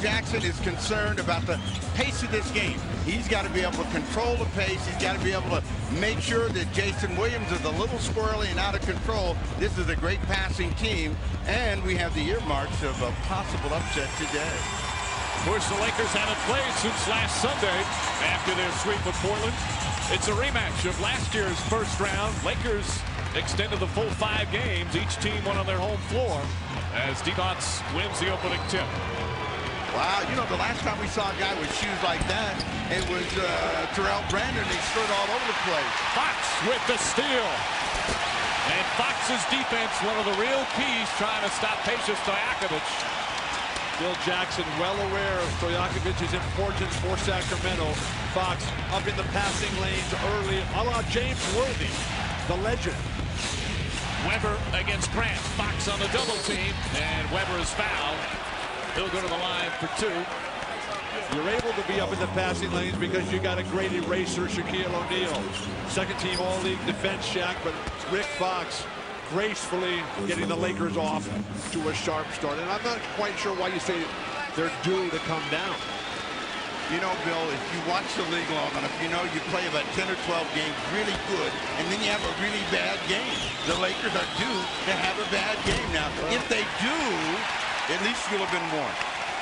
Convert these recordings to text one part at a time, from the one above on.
Jackson is concerned about the pace of this game. He's got to be able to control the pace. He's got to be able to make sure that Jason Williams is a little squirrely and out of control. This is a great passing team, and we have the earmarks of a possible upset today. Of course, the Lakers haven't played since last Sunday after their sweep of Portland. It's a rematch of last year's first round. Lakers extended the full 5 games. Each team won on their home floor as Divac wins the opening tip. Wow, you know, the last time we saw a guy with shoes like that, it was Terrell Brandon. He stood all over the place. Fox with the steal. And Fox's defense, one of the real keys, trying to stop Peja Stojaković. Bill Jackson well aware of Stojakovic's importance for Sacramento. Fox up in the passing lanes early, a la James Worthy, the legend. Weber against Grant. Fox on the double team, and Weber is fouled. He'll go to the line for 2. You're able to be up in the passing lanes because you got a great eraser, Shaquille O'Neal. Second team all-league defense, Shaq, but Rick Fox gracefully getting the Lakers off to a sharp start. And I'm not quite sure why you say they're due to come down. You know, Bill, if you watch the league long enough, you know you play about 10 or 12 games really good, and then you have a really bad game. The Lakers are due to have a bad game. Now, if they do, at least you'll have been warned.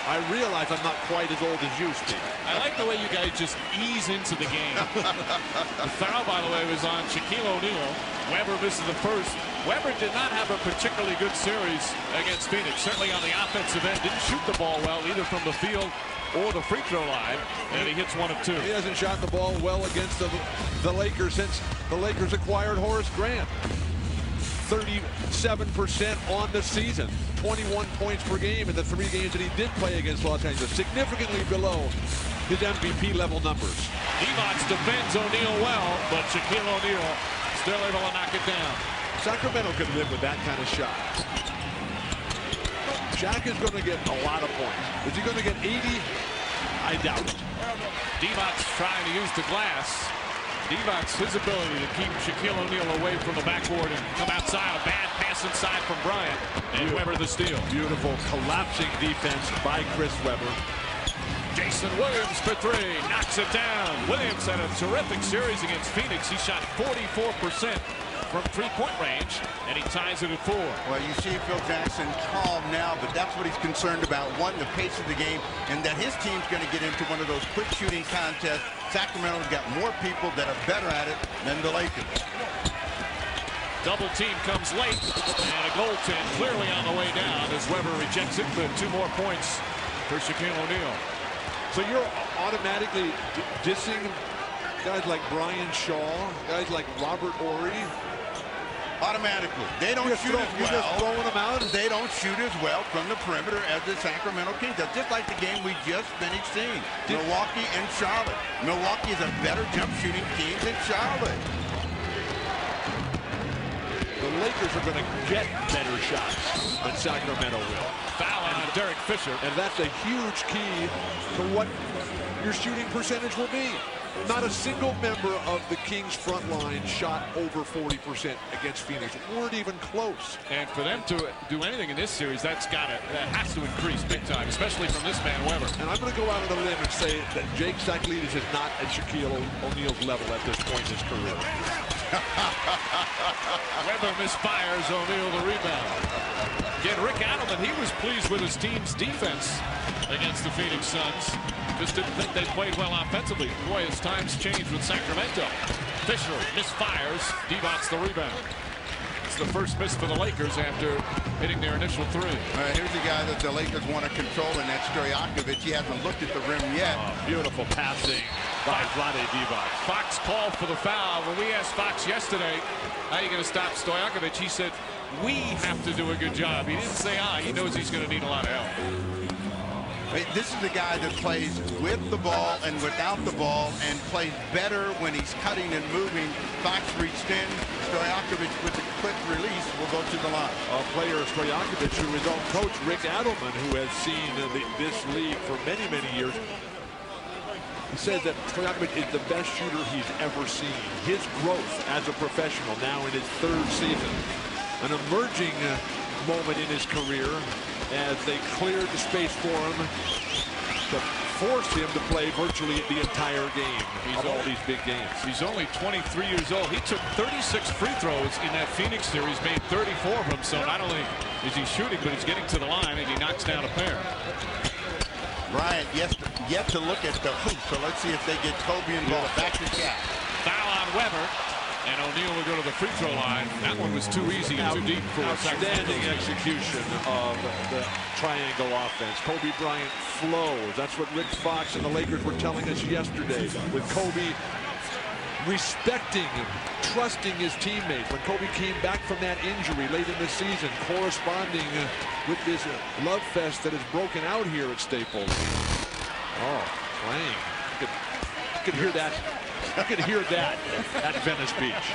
I realize I'm not quite as old as you, Steve. I like the way you guys just ease into the game. The foul, by the way, was on Shaquille O'Neal. Weber misses the first. Weber did not have a particularly good series against Phoenix. Certainly on the offensive end, didn't shoot the ball well, either from the field or the free throw line, and he hits 1 of 2. He hasn't shot the ball well against the Lakers since the Lakers acquired Horace Grant. 37% on the season, 21 points per game in the 3 games that he did play against Los Angeles, significantly below his MVP level numbers. Divac defends O'Neal well, but Shaquille O'Neal still able to knock it down. Sacramento could live with that kind of shot. Shaq is going to get a lot of points. Is he going to get 80? I doubt it. Divac trying to use the glass. Divac, his ability to keep Shaquille O'Neal away from the backboard and come outside. A bad pass inside from Bryant. And Weber the steal. Beautiful collapsing defense by Chris Weber. Jason Williams for 3. Knocks it down. Williams had a terrific series against Phoenix. He shot 44% from 3-point range, and he ties it at 4. Well, you see Phil Jackson calm now, but that's what he's concerned about. One, the pace of the game, and that his team's going to get into one of those quick shooting contests. Sacramento's got more people that are better at it than the Lakers. Double team comes late, and a goaltend clearly on the way down as Weber rejects it, but 2 more points for Shaquille O'Neal. So you're automatically dissing guys like Brian Shaw, guys like Robert Horry. Automatically. They don't shoot as well. You're just throwing them out. They don't shoot as well from the perimeter as the Sacramento Kings. That's just like the game we just finished seeing. Milwaukee and Charlotte. Milwaukee is a better jump shooting team than Charlotte. The Lakers are going to get better shots than Sacramento will. Foul on Derek Fisher. And that's a huge key to what your shooting percentage will be. Not a single member of the Kings front line shot over 40% against Phoenix. Weren't even close. And for them to do anything in this series, that has to increase big time, especially from this man Weber. And I'm going to go out on a limb and say that Jake Escalates is not at Shaquille O'Neal's level at this point in his career. Weber misfires, O'Neal the rebound. Again, Rick Adelman, he was pleased with his team's defense against the Phoenix Suns. Just didn't think they played well offensively. Boy, as times changed with Sacramento. Fisher misfires. Divac the rebound. It's the first miss for the Lakers after hitting their initial 3. Here's the guy that the Lakers want to control, and that's Stoyakovich. He hasn't looked at the rim yet. Beautiful passing by Vlade Divac. Fox called for the foul. When we asked Fox yesterday, how are you going to stop Stojakovic? He said, we have to do a good job. He didn't say, he knows he's going to need a lot of help. This is the guy that plays with the ball and without the ball and plays better when he's cutting and moving. Fox reached in. Stojakovic with the quick release will go to the line. A player, Stojakovic, who his own coach, Rick Adelman, who has seen this league for many, many years, he says that Stojakovic is the best shooter he's ever seen. His growth as a professional now in his 3rd season an emerging moment in his career as they cleared the space for him to force him to play virtually the entire game of all these big games. He's only 23 years old. He took 36 free throws in that Phoenix series, made 34 of them. So not only is he shooting, but he's getting to the line, and he knocks down a pair. Bryant yet to look at the hoop, so let's see if they get Kobe involved. Back to Shaq. Foul on Weber, and O'Neal will go to the free throw line. That one was too easy and too deep for outstanding execution of the triangle offense. Kobe Bryant flows. That's what Rick Fox and the Lakers were telling us yesterday, with Kobe respecting, trusting his teammates. When Kobe came back from that injury late in the season, corresponding with this love fest that has broken out here at Staples. Oh, playing. You could hear that. You could hear that at Venice Beach.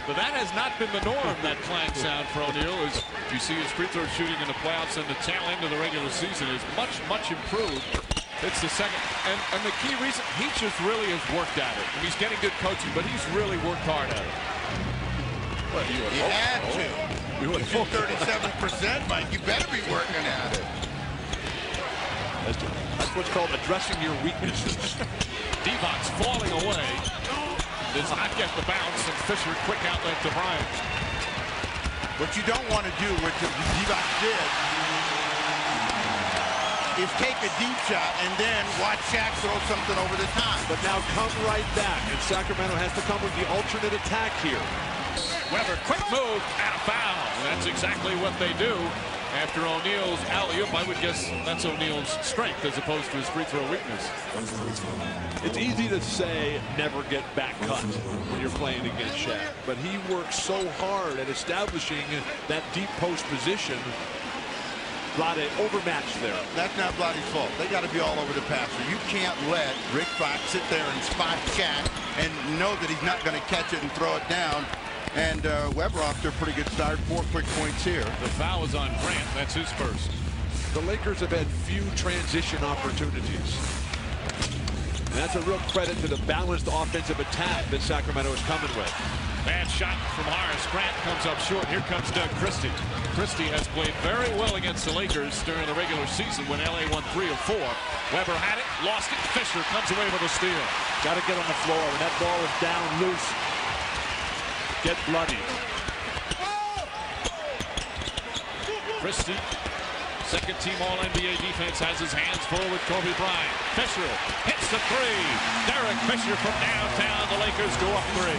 But that has not been the norm, that clang sound for O'Neal. As you see his free throw shooting in the playoffs and the tail end of the regular season is much, much improved. It's the second, and the key reason, he just really has worked at it. And he's getting good coaching, but he's really worked hard at it. Well, He had to. We would Shoot 37%, Mike. You better be working at it. That's what's called addressing your weaknesses. Divac's falling away. Does not get the bounce, and Fisher quick outlet to Bryant. What you don't want to do, which Divac did, is take a deep shot and then watch Shaq throw something over the top. But now come right back, and Sacramento has to come with the alternate attack here. Weber, quick move, and a foul. And that's exactly what they do. After O'Neal's alley-oop, I would guess that's O'Neal's strength as opposed to his free throw weakness. It's easy to say never get back cut when you're playing against Shaq, but he works so hard at establishing that deep post position. Vlade overmatched there. That's not Vlade's fault. They got to be all over the passer. You can't let Rick Fox sit there and spot Shaq and know that he's not going to catch it and throw it down. And Weber off to a pretty good start. 4 quick points here. The foul is on Grant. That's his first. The Lakers have had few transition opportunities. And that's a real credit to the balanced offensive attack that Sacramento is coming with. Bad shot from Horace Grant comes up short. Here comes Doug Christie. Christie has played very well against the Lakers during the regular season when LA won 3 of 4. Weber had it, lost it. Fisher comes away with a steal. Got to get on the floor. When that ball is down loose, get bloody. Christie, second team All-NBA defense, has his hands full with Kobe Bryant. Fisher hits the three. Derek Fisher from downtown. The Lakers go up 3.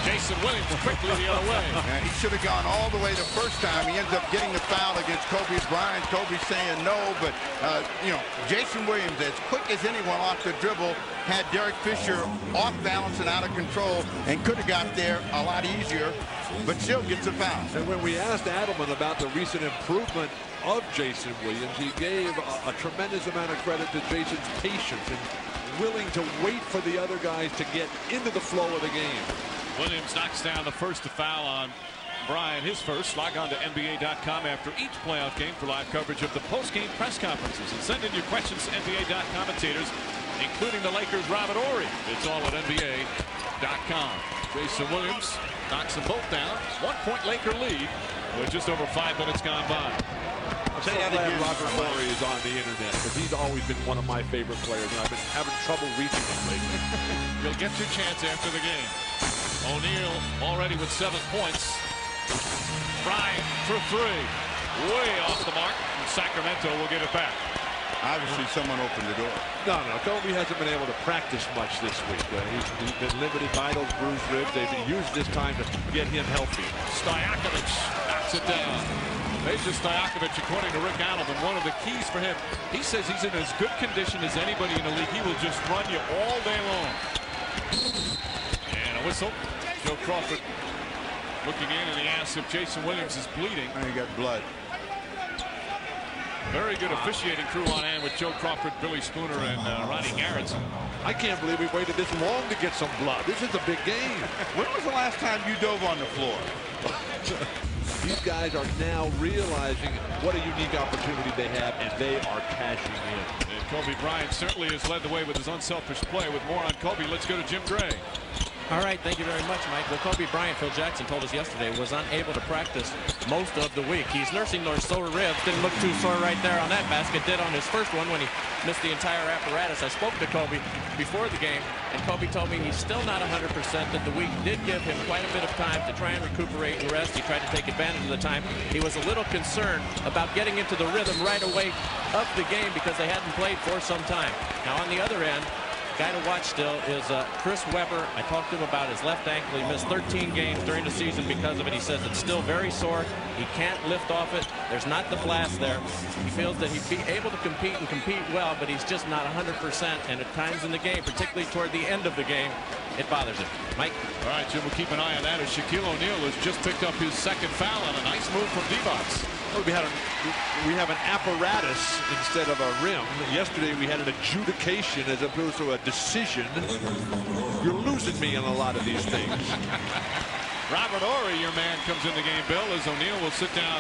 Jason Williams quickly the other way. Yeah, he should have gone all the way the first time. He ends up getting the foul against Kobe Bryant. Kobe saying no, but, you know, Jason Williams, as quick as anyone off the dribble, had Derek Fisher off balance and out of control and could have got there a lot easier, but still gets a foul. And when we asked Adelman about the recent improvement of Jason Williams, he gave a tremendous amount of credit to Jason's patience and willing to wait for the other guys to get into the flow of the game. Williams knocks down the first to foul on Bryant, his first. Log on to NBA.com after each playoff game for live coverage of the post-game press conferences. And send in your questions to NBA.com commentators, including the Lakers' Robert Horry. It's all at NBA.com. Jason Williams knocks them both down. 1 point Laker lead with just over 5 minutes gone by. I'm so glad Robert Horry is on the internet, because he's always been one of my favorite players, and I've been having trouble reaching him lately. You'll get your chance after the game. O'Neal already with 7 points. Bryant for 3. Way off the mark. Sacramento will get it back. Obviously, someone opened the door. No, Kobe hasn't been able to practice much this week. He's been limited by those bruised ribs. They've used this time to get him healthy. Stojakovic knocks it down. Peja Stojakovic, according to Rick Adelman, one of the keys for him, he says he's in as good condition as anybody in the league. He will just run you all day long. And a whistle. Joe Crawford looking in, and he asks if Jason Williams is bleeding. And he got blood. Very good officiating crew on hand with Joe Crawford, Billy Spooner, and Ronnie Garrettson. I can't believe we waited this long to get some blood. This is a big game. When was the last time you dove on the floor? These guys are now realizing what a unique opportunity they have, and they are cashing in. And Kobe Bryant certainly has led the way with his unselfish play. With more on Kobe, let's go to Jim Gray. All right, thank you very much, Mike. Well, Kobe Bryant, Phil Jackson told us yesterday, was unable to practice most of the week. He's nursing those sore ribs. Didn't look too sore right there on that basket. Did on his first one when he missed the entire apparatus. I spoke to Kobe before the game, and Kobe told me he's still not 100%, that the week did give him quite a bit of time to try and recuperate and rest. He tried to take advantage of the time. He was a little concerned about getting into the rhythm right away of the game because they hadn't played for some time. Now, on the other end, guy to watch still is Chris Webber. I talked to him about his left ankle. He missed 13 games during the season because of it. He says it's still very sore. He can't lift off it. There's not the blast there. He feels that he'd be able to compete and compete well, but he's just not 100%. And at times in the game, particularly toward the end of the game, it bothers him. Mike? All right, Jim, we'll keep an eye on that as Shaquille O'Neal has just picked up his second foul on a nice move from Divac. Well, we have an apparatus instead of a rim. Yesterday we had an adjudication as opposed to a decision. You're losing me on a lot of these things. Robert Horry, your man, comes in the game, Bill, as O'Neal will sit down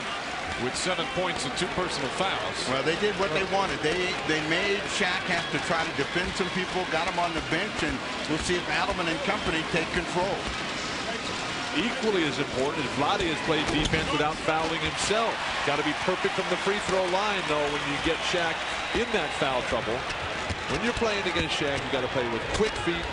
with 7 points and 2 personal fouls. Well, they did what they wanted. They made Shaq have to try to defend some people, got him on the bench, and we'll see if Adelman and company take control. Equally as important is Vlade has played defense without fouling himself. Got to be perfect from the free throw line, though, when you get Shaq in that foul trouble. When you're playing against Shaq, you got to play with quick feet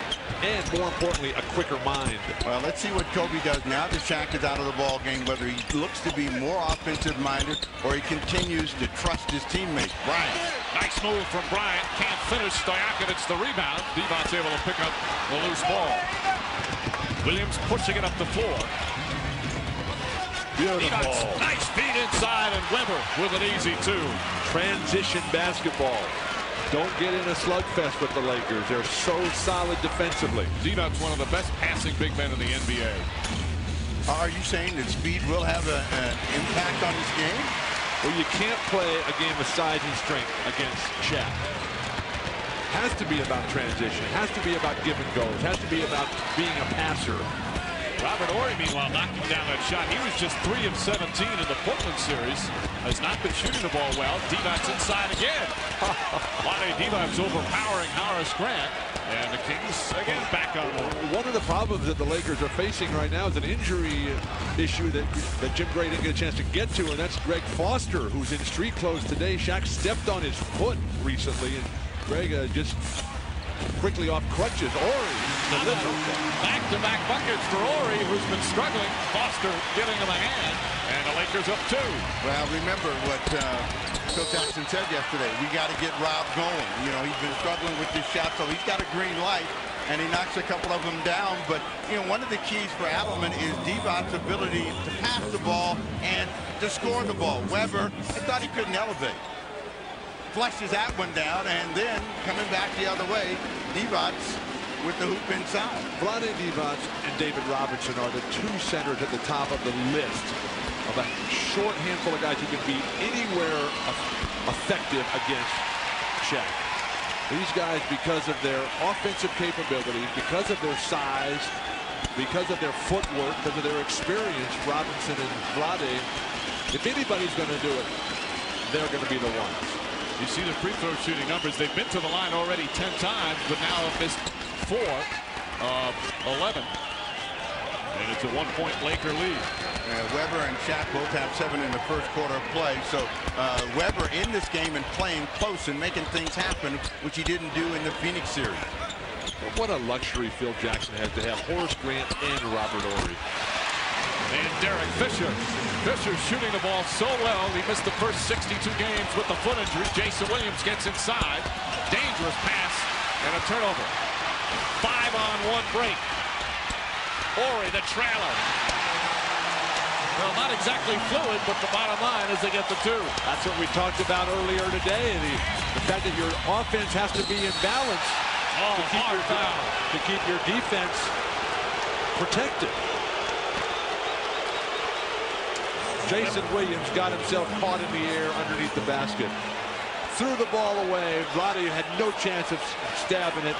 and, more importantly, a quicker mind. Well, let's see what Kobe does now that Shaq is out of the ball game, whether he looks to be more offensive-minded or he continues to trust his teammates. Bryant. Nice move from Bryant. Can't finish. Stojakovic the rebound. Divac able to pick up the loose ball. Williams pushing it up the floor. Beautiful. Nice feed inside, and Webber with an easy 2. Transition basketball. Don't get in a slugfest with the Lakers. They're so solid defensively. Divac's one of the best passing big men in the NBA. Are you saying that speed will have an impact on this game? Well, you can't play a game of size and strength against Shaq. Has to be about transition. Has to be about give and goes. Has to be about being a passer. Robert Horry, meanwhile, knocking down that shot. He was just 3 of 17 in the Portland series. Has not been shooting the ball well. Divac's inside again. Vlade Divac's overpowering Horace Grant. And the Kings, again, back on board. One of the problems that the Lakers are facing right now is an injury issue that Jim Gray didn't get a chance to get to, and that's Greg Foster, who's in street clothes today. Shaq stepped on his foot recently, and Greg just quickly off crutches. Horry. Back-to-back buckets for Horry, who's been struggling. Foster giving him a hand, and the Lakers up 2. Well, remember what Phil Jackson said yesterday. We got to get Rob going. You know, he's been struggling with this shot, so he's got a green light, and he knocks a couple of them down. But, you know, one of the keys for Adelman is Divac's ability to pass the ball and to score the ball. Webber, I thought he couldn't elevate. Flushes that one down, and then coming back the other way, Divac with the hoop inside. Vlade Divac and David Robinson are the 2 centers at the top of the list of a short handful of guys who can be anywhere effective against Shaq. These guys, because of their offensive capabilities, because of their size, because of their footwork, because of their experience, Robinson and Vlade, if anybody's going to do it, they're going to be the ones. You see the free throw shooting numbers. They've been to the line already 10 times, but now have missed 4 of 11. And it's a 1-point Laker lead. Webber and Shaq both have 7 in the first quarter of play. So Webber in this game and playing close and making things happen, which he didn't do in the Phoenix series. Well, what a luxury Phil Jackson has to have Horace Grant and Robert Horry. And Derek Fisher. Fisher shooting the ball so well. He missed the first 62 games with the foot injury. Jason Williams gets inside. Dangerous pass and a turnover. 5-on-1 break. Horry, the trailer. Well, not exactly fluid, but the bottom line is they get the 2. That's what we talked about earlier today. The fact that your offense has to be in balance to keep your defense protected. Jason Williams got himself caught in the air underneath the basket. Threw the ball away. Vlade had no chance of stabbing it.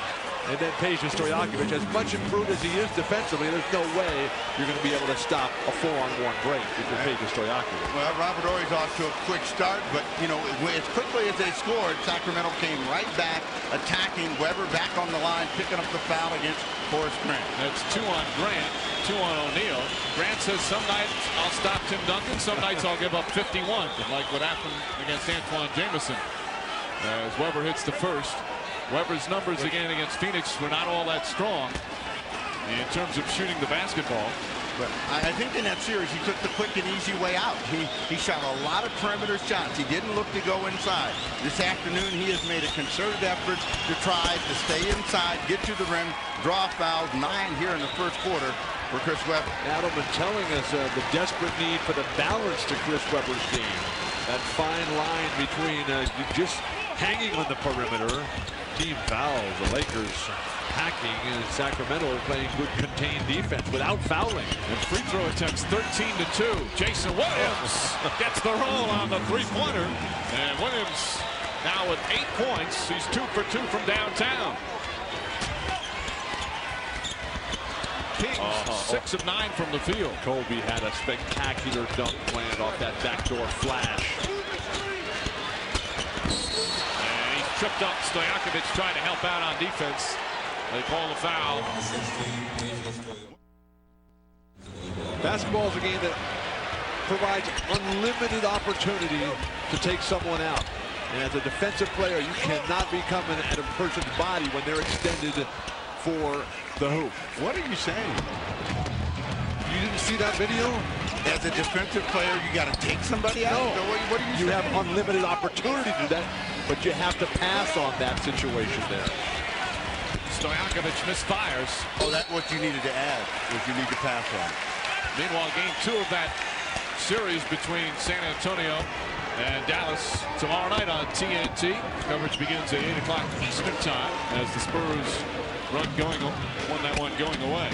And then Peja Stojaković, as much improved as he is defensively, there's no way you're going to be able to stop a 4-on-1 break if you're Peja Stojaković. Well, Robert Horry's off to a quick start, but, you know, as quickly as they scored, Sacramento came right back, attacking. Weber back on the line, picking up the foul against Horace Grant. That's 2 on Grant, 2 on O'Neal. Grant says some nights I'll stop Tim Duncan, some nights I'll give up 51, like what happened against Antoine Jameson. As Weber hits the first. Weber's numbers again against Phoenix were not all that strong in terms of shooting the basketball. But I think in that series he took the quick and easy way out. He shot a lot of perimeter shots. He didn't look to go inside. This afternoon he has made a concerted effort to try to stay inside, get to the rim, draw fouls. 9 here in the first quarter for Chris Webber. Adelman telling us the desperate need for the balance to Chris Webber's game. That fine line between just hanging on the perimeter. Team fouls. The Lakers packing, and Sacramento playing good contained defense without fouling. And free throw attempts 13-2. Jason Williams gets the roll on the three-pointer. And Williams now with 8 points. He's 2 for 2 from downtown. Kings 6 of 9 from the field. Kobe had a spectacular dunk planned off that backdoor flash. Tripped up. Stoyakovich trying to help out on defense. They call the foul. Basketball is a game that provides unlimited opportunity to take someone out. And as a defensive player, you cannot be coming at a person's body when they're extended for the hoop. What are you saying? You didn't see that video? As a defensive player, you got to take somebody out? No. So what are you You saying? have unlimited opportunity to do that, but you have to pass on that situation there. Stoyakovich misfires. Oh, that's what you needed to add, was you need to pass on. Meanwhile, game 2 of that series between San Antonio and Dallas tomorrow night on TNT. Coverage begins at 8 o'clock Eastern time as the Spurs won that one going away.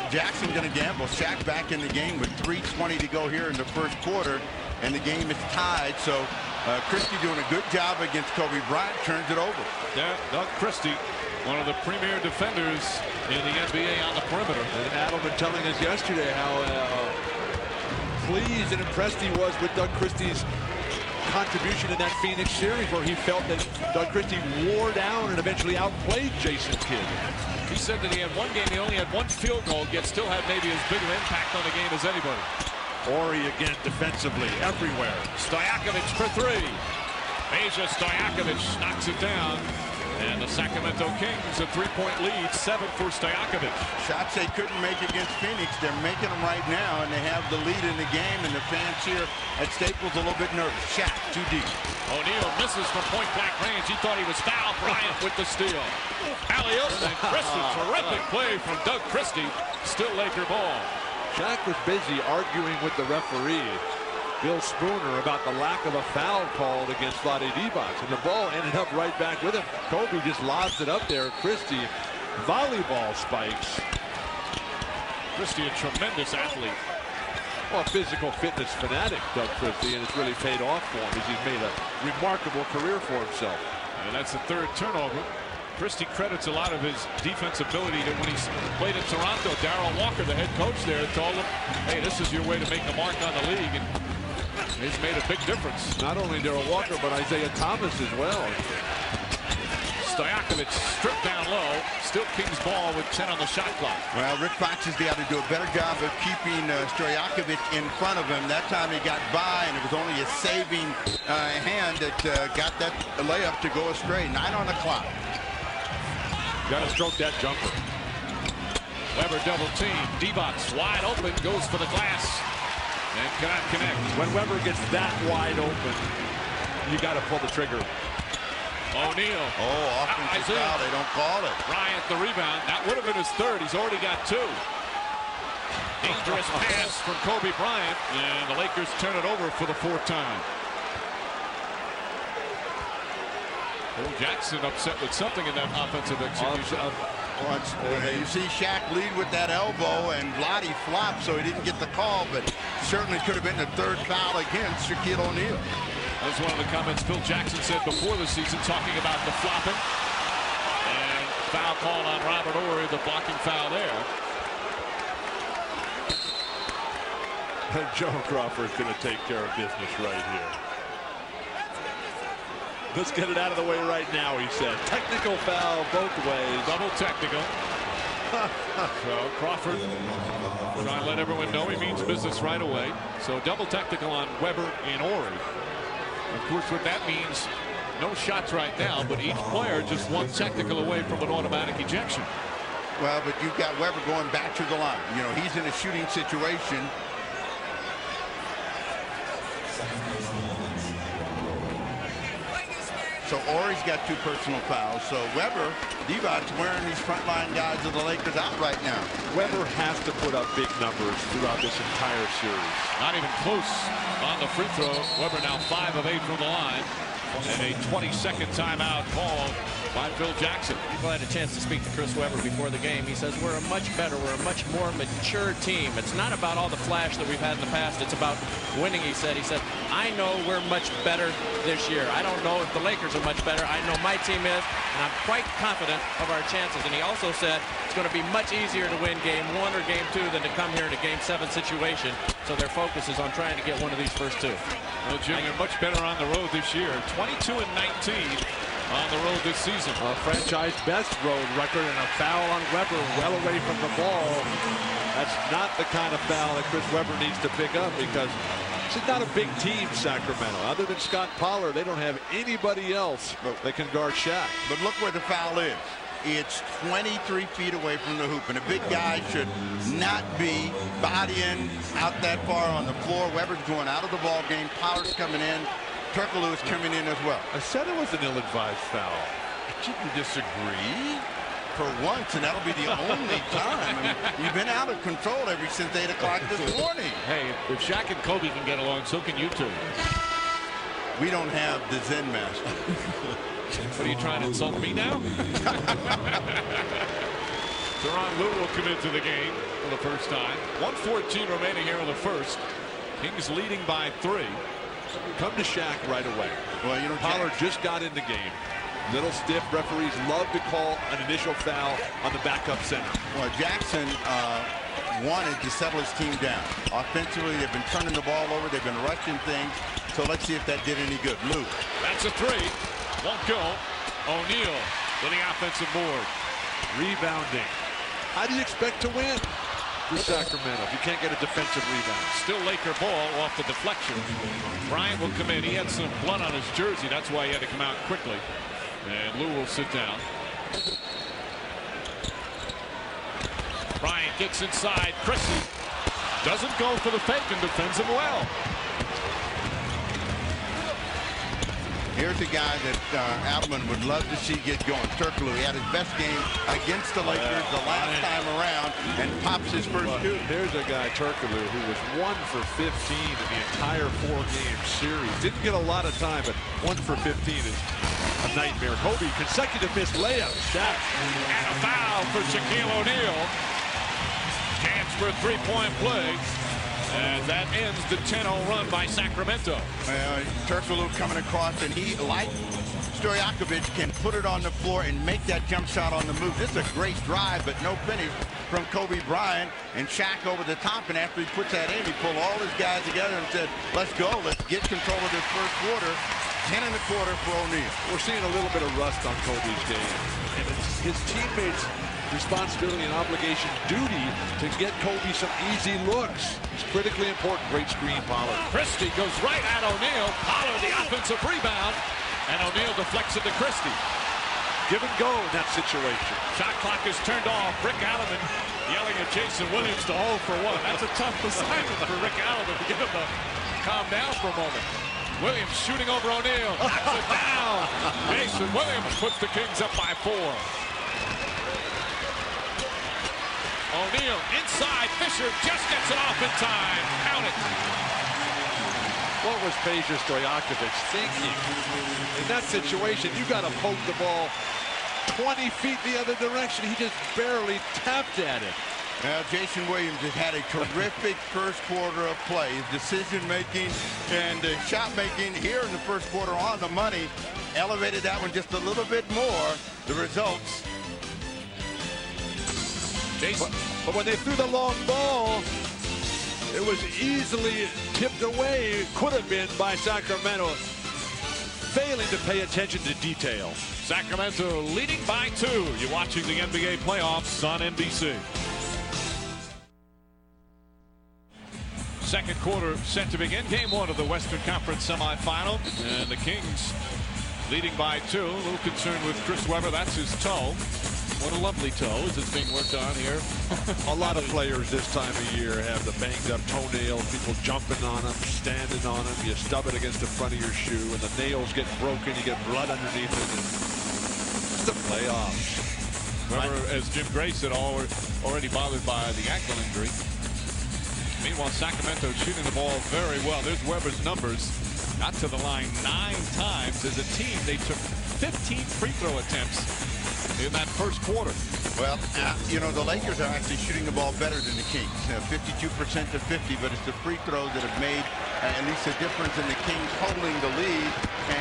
Jackson going to gamble. Shaq back in the game with 3:20 to go here in the first quarter, and the game is tied. So Christie doing a good job against Kobe Bryant, turns it over. Yeah, Doug Christie, one of the premier defenders in the NBA on the perimeter. And Adelman telling us yesterday how pleased and impressed he was with Doug Christie's contribution in that Phoenix series, where he felt that Doug Christie wore down and eventually outplayed Jason Kidd. He said that he had one game, he only had 1 field goal, yet still had maybe as big of an impact on the game as anybody. Horry again defensively everywhere. Stoyakovich for 3. Peja Stojaković knocks it down. And the Sacramento Kings a 3-point lead, 7 for Stoyakovich. Shots they couldn't make against Phoenix, they're making them right now, and they have the lead in the game, and the fans here at Staples a little bit nervous. Shaq too deep. O'Neal misses from point-blank range. He thought he was fouled. Bryant with the steal. Alley-oop, and Christie, terrific play from Doug Christie. Still Laker ball. Shaq was busy arguing with the referee, Bill Spooner, about the lack of a foul called against Vlade Divac, and the ball ended up right back with him. Kobe just lobs it up there. Christie, volleyball spikes. Christie, a tremendous athlete. Well, a physical fitness fanatic, Doug Christie, and it's really paid off for him as he's made a remarkable career for himself. And that's the 3rd turnover. Christie credits a lot of his defense ability to when he played in Toronto. Darrell Walker, the head coach there, told him, hey, this is your way to make a mark on the league. And it's made a big difference. Not only Darrell Walker, but Isaiah Thomas as well. Stoyakovich stripped down low. Still Kings ball with 10 on the shot clock. Well, Rick Fox has got to do a better job of keeping Stoyakovich in front of him. That time he got by, and it was only a saving hand that got that layup to go astray. 9 on the clock. Got to stroke that jumper. Weber double team. Divac wide open, goes for the glass, and cannot connect. When Weber gets that wide open, you got to pull the trigger. O'Neal. Oh, offensive foul. They don't call it. Bryant the rebound. That would have been his 3rd. He's already got 2. Dangerous pass from Kobe Bryant, and the Lakers turn it over for the 4th time. Phil Jackson upset with something in that offensive execution. You see Shaq lead with that elbow, and Vlade flopped, so he didn't get the call, but certainly could have been the 3rd foul against Shaquille O'Neal. That's one of the comments Phil Jackson said before the season, talking about the flopping. And foul called on Robert Horry, the blocking foul there. And Joe Crawford's going to take care of business right here. Let's get it out of the way right now, he said. Technical foul both ways. Double technical. So Crawford trying to let everyone know he means business right away. So double technical on Weber and Horry. Of course, what that means, no shots right now, but each player just one technical away from an automatic ejection. Well, but you've got Weber going back to the line. You know, he's in a shooting situation. So Horry's got 2 personal fouls. So Weber, Divac's wearing these frontline guys of the Lakers out right now. Weber has to put up big numbers throughout this entire series. Not even close on the free throw. Weber now 5 of 8 from the line. And a 20-second timeout called by Phil Jackson. People had a chance to speak to Chris Weber before the game. He says we're a much better, we're a much more mature team. It's not about all the flash that we've had in the past. It's about winning, he said. He said, I know we're much better this year. I don't know if the Lakers are much better. I know my team is, and I'm quite confident of our chances. And he also said it's going to be much easier to win game 1 or game 2 than to come here in a game 7 situation. So their focus is on trying to get one of these first 2. Well, Jim, you're much better on the road this year. 22-19 on the road this season. A franchise best road record and a foul on Weber well away from the ball. That's not the kind of foul that Chris Weber needs to pick up because this is not a big team, Sacramento. Other than Scott Pollard, they don't have anybody else that can guard Shaq. But look where the foul is. It's 23 feet away from the hoop, and a big guy should not be bodying out that far on the floor. Weber's going out of the ball game. Pollard's coming in. Turkoglu is coming in as well. I said it was an ill-advised foul. I didn't disagree for once, and that'll be the only time. I mean, you've been out of control ever since 8 o'clock this morning. Hey, if Shaq and Kobe can get along, so can you two. We don't have the Zen master. What are you trying to insult me now? Tyronn Lue will come into the game for the first time. 1:14 remaining here in the first. Kings leading by 3. Come to Shaq right away. Well, you know, Pollard just got in the game. Little stiff. Referees love to call an initial foul on the backup center. Well, Jackson wanted to settle his team down. Offensively, they've been turning the ball over. They've been rushing things. So let's see if that did any good. Lue. That's a 3. Won't go. O'Neal to the offensive board. Rebounding. How do you expect to win for Sacramento if you can't get a defensive rebound? Still Laker ball off the deflection. Bryant will come in. He had some blood on his jersey. That's why he had to come out quickly. And Lue will sit down. Bryant gets inside. Christie doesn't go for the fake and defends him well. Here's a guy that Alman would love to see get going. Turkoglu, he had his best game against the Lakers the last time around and pops his first 2. Here's a guy, Turkoglu, who was 1 for 15 in the entire 4-game series. Didn't get a lot of time, but 1 for 15 is a nightmare. Kobe, consecutive missed layups. Shaq. And a foul for Shaquille O'Neal. Chance for a 3-point play. And that ends the 10-0 run by Sacramento. Turkoglu coming across, and he, like Stoyakovich, can put it on the floor and make that jump shot on the move. This is a great drive, but no finish from Kobe Bryant. And Shaq over the top, and after he puts that in, he pulled all his guys together and said, let's go, let's get control of this first quarter. 10 1/4 for O'Neal. We're seeing a little bit of rust on Kobe's game. And it's his teammates' responsibility and obligation, duty to get Kobe some easy looks. It's critically important. Great screen, Pollard. Christie goes right at O'Neal. Pollard the offensive rebound. And O'Neal deflects it to Christie. Give and go in that situation. Shot clock is turned off. Rick Allen yelling at Jason Williams to hold for 1. That's a tough assignment for Rick Allen to get him to calm down for a moment. Williams shooting over O'Neal. Knocks it down. Jason Williams puts the Kings up by 4. O'Neal inside. Fisher just gets it off in time. Count it. What was Peja Stojaković thinking? In that situation, you got to poke the ball 20 feet the other direction. He just barely tapped at it. Jason Williams has had a terrific first quarter of play. His decision-making and shot-making here in the first quarter on the money elevated that one just a little bit more. The results, Jason. But when they threw the long ball, it was easily tipped away. Could have been by Sacramento, failing to pay attention to detail. Sacramento leading by 2. You're watching the NBA playoffs on NBC. Second quarter set to begin. Game 1 of the Western Conference Semifinal. And the Kings leading by 2. A little concerned with Chris Webber. That's his toe. What a lovely toe as it's being worked on here. A lot of players this time of year have the banged up toenail, people jumping on them, standing on them. You stub it against the front of your shoe and the nails get broken. You get blood underneath it. It's the playoffs. Webber, as Jim Gray said, already bothered by the ankle injury. Meanwhile, Sacramento shooting the ball very well. There's Webber's numbers. Got to the line 9 times. As a team, they took 15 free throw attempts in that first quarter. Well, you know, the Lakers are actually shooting the ball better than the Kings. 52% to 50, but it's the free throws that have made at least a difference in the Kings holding the lead.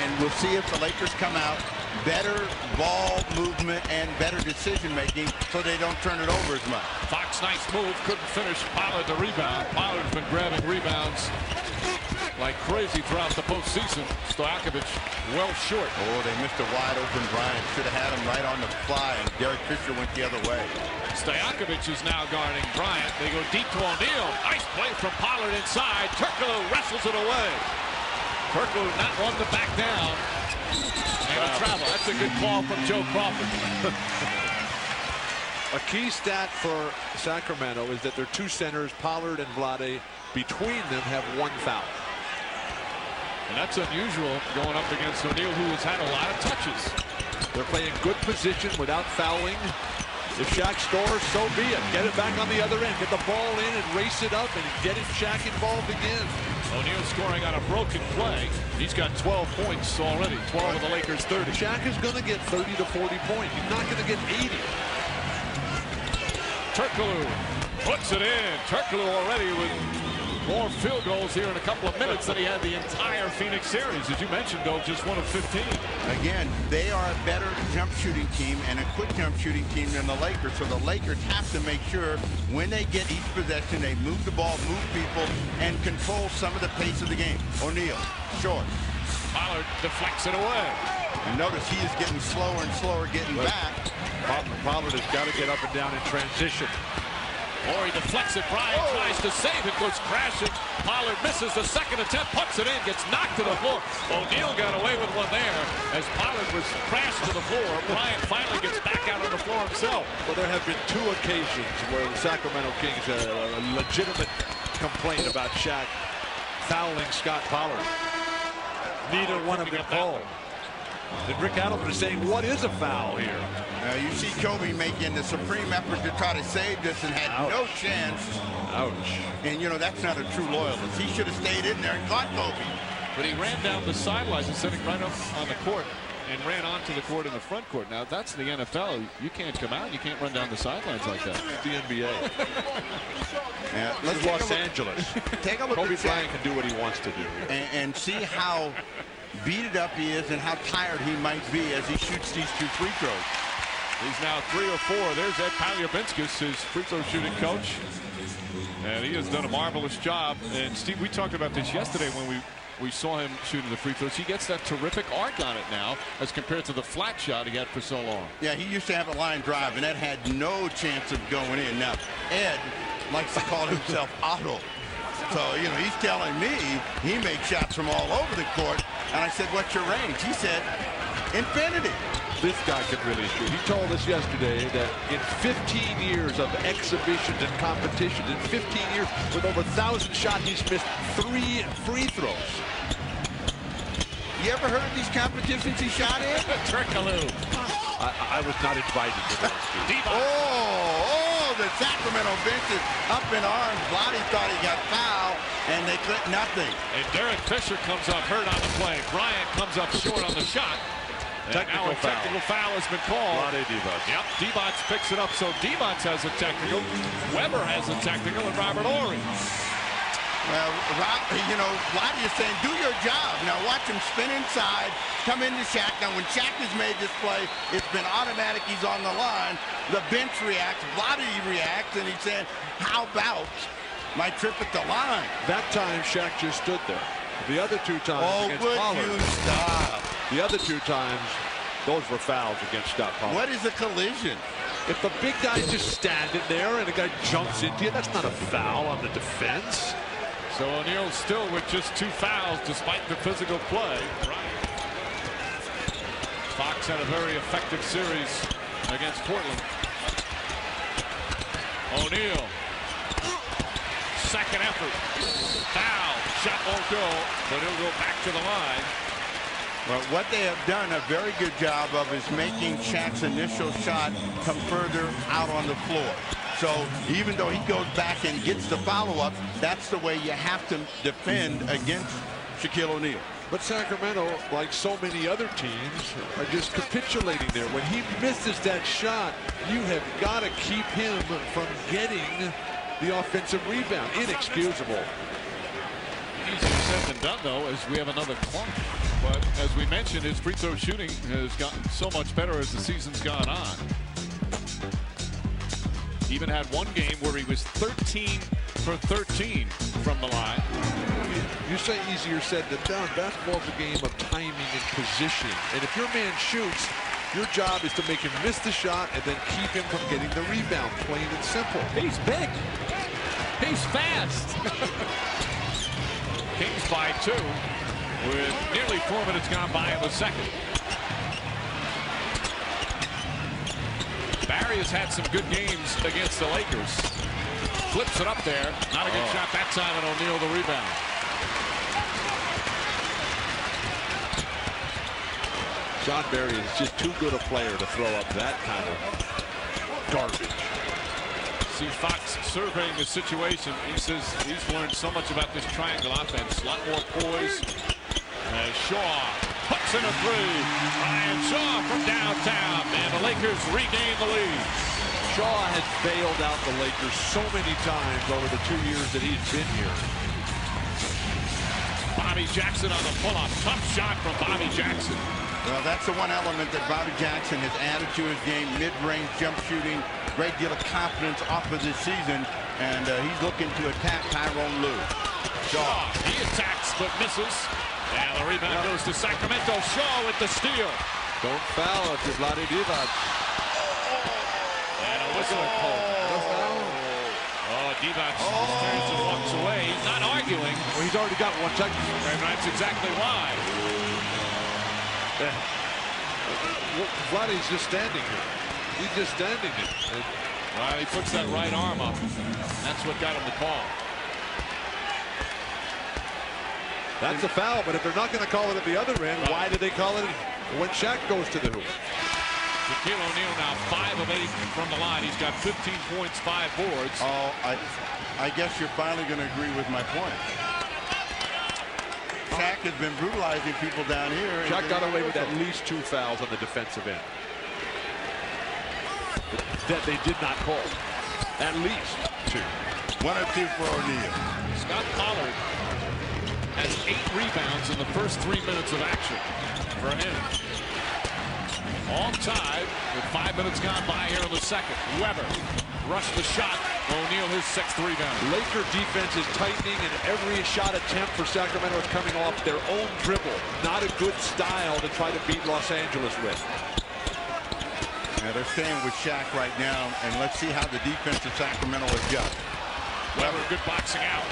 And we'll see if the Lakers come out better ball movement and better decision making so they don't turn it over as much. Fox, nice move, couldn't finish. Pollard the rebound. Pollard's been grabbing rebounds like crazy throughout the postseason. Stoyakovich well short. Oh, they missed a wide open Bryant. Should have had him right on the fly, and Derek Fisher went the other way. Stoyakovich is now guarding Bryant. They go deep to O'Neal. Nice play from Pollard inside. Turkoglu wrestles it away. Turkoglu not one to back down. And a travel. That's a good call from Joe Crawford. A key stat for Sacramento is that their 2 centers, Pollard and Vlade, between them have 1 foul. And that's unusual going up against O'Neal, who has had a lot of touches. They're playing good position without fouling. If Shaq scores, so be it. Get it back on the other end. Get the ball in and race it up and get Shaq involved again. O'Neal scoring on a broken play. He's got 12 points already. 12 of the Lakers' 30. Shaq is going to get 30 to 40 points. He's not going to get 80. Turkoglu puts it in. Turkoglu already with more field goals here in a couple of minutes than he had the entire Phoenix series. As you mentioned, though, just 1 of 15. Again, they are a better jump shooting team and a quick jump shooting team than the Lakers. So the Lakers have to make sure when they get each possession, they move the ball, move people, and control some of the pace of the game. O'Neal, short. Pollard deflects it away. And notice he is getting slower and slower getting back. Pollard has got to get up and down in transition. Or he deflects it. Bryant tries to save it, goes crashing. Pollard misses the second attempt, puts it in, gets knocked to the floor. O'Neal got away with one there as Pollard was crashed to the floor. Bryant finally gets back out on the floor himself. Well, there have been 2 occasions where the Sacramento Kings had a legitimate complaint about Shaq fouling Scott Pollard. Neither one of them called. And Rick Adelman is saying, what is a foul here? You see Kobe making the supreme effort to try to save this and had no chance. Ouch. And, you know, that's not a true loyalist. He should have stayed in there and caught Kobe. But he ran down the sidelines and sitting right up on the court and ran onto the court in the front court. Now, that's the NFL. You can't come out. You can't run down the sidelines like that. It's the NBA. Yeah, This is Los Angeles. Take a look Kobe at Bryant can do what he wants to do. and see how beat up he is and how tired he might be as he shoots these 2 free throws. He's now 3 or 4. There's Ed Paliabinskas, his free throw shooting coach. And he has done a marvelous job. And Steve, we talked about this yesterday when we saw him shooting the free throws. He gets that terrific arc on it now as compared to the flat shot he had for so long. Yeah, he used to have a line drive, and that had no chance of going in. Now, Ed likes to call himself Otto. So, you know, he's telling me he makes shots from all over the court. And I said, what's your range? He said, infinity. This guy can really shoot. He told us yesterday that in 15 years of exhibitions and competitions, in 15 years with over 1,000 shots, he's missed 3 free throws. You ever heard of these competitions he shot in? Turkoglu. I was not invited to those. The Sacramento bench is up in arms. Vlade thought he got fouled, and they clipped nothing. And Derek Fisher comes up hurt on the play. Bryant comes up short on the shot. Technical foul has been called. Vlade Divac. Yep, Divac picks it up, so Divac has a technical. Webber has a technical, and Robert Horry. Well, you know, Lottie is saying, do your job. Now watch him spin inside, come into Shaq. Now when Shaq has made this play, it's been automatic. He's on the line. The bench reacts. Lottie reacts, and he's saying, how about my trip at the line? That time, Shaq just stood there. The other two times against Pollard. Would you stop? The other two times, those were fouls against Pollard. What is a collision? If a big guy's just standing there and a guy jumps into you, that's not a foul on the defense. So O'Neal still with just 2 fouls despite the physical play. Fox had a very effective series against Portland. O'Neal. Second effort. Foul. Shot won't go, but he'll go back to the line. Well, what they have done a very good job of is making Shaq's initial shot come further out on the floor. So even though he goes back and gets the follow-up, that's the way you have to defend against Shaquille O'Neal. But Sacramento, like so many other teams, are just capitulating there. When he misses that shot, you have got to keep him from getting the offensive rebound. Inexcusable. Easier said than done, though, as we have another clock. But as we mentioned, his free throw shooting has gotten so much better as the season's gone on. He even had one game where he was 13 for 13 from the line. You say easier said than done. Basketball's a game of timing and positioning. And if your man shoots, your job is to make him miss the shot and then keep him from getting the rebound, plain and simple. He's big. He's fast. Kings by 2 with nearly 4 minutes gone by in the second. Barry has had some good games against the Lakers. Flips it up there. Not a good shot that time, and O'Neal the rebound. John Barry is just too good a player to throw up that kind of garbage. See Fox surveying the situation. He says he's learned so much about this triangle offense. A lot more poise. Shaw puts in a 3. Ryan Shaw from downtown, and the Lakers regain the lead. Shaw has bailed out the Lakers so many times over the 2 years that he's been here. Bobby Jackson on the pull-up. Tough shot from Bobby Jackson. Well, that's the one element that Bobby Jackson has added to his game. Mid-range jump shooting. Great deal of confidence off of this season. And he's looking to attack Tyrone Lue. Shaw, he attacks but misses. And the rebound goes to Sacramento. Shaw with the steal. Don't foul if you're Vlade Divac. And a whistle called. Oh, Divac turns and walks away. He's not arguing. Well, he's already got one technical. And that's exactly why. Vladdy's just standing here. He's just standing there. Well, he puts that right arm up. That's what got him the call. That's a foul, but if they're not going to call it at the other end, why do they call it when Shaq goes to the hoop? Shaquille O'Neal now 5 of 8 from the line. He's got 15 points, 5 boards. Oh, I guess you're finally going to agree with my point. Shaq has been brutalizing people down here. Shaq got away with at least 2 fouls on the defensive end that they did not call. At least 2. 1 or 2 for O'Neal. Scott Pollard has 8 rebounds in the first 3 minutes of action for him. All tied with 5 minutes gone by here in the second. Weber rushed the shot. O'Neal his 6th rebound. Laker defense is tightening, and every shot attempt for Sacramento is coming off their own dribble. Not a good style to try to beat Los Angeles with. Yeah, they're staying with Shaq right now, and let's see how the defense of Sacramento adjusts. Weber, good boxing out.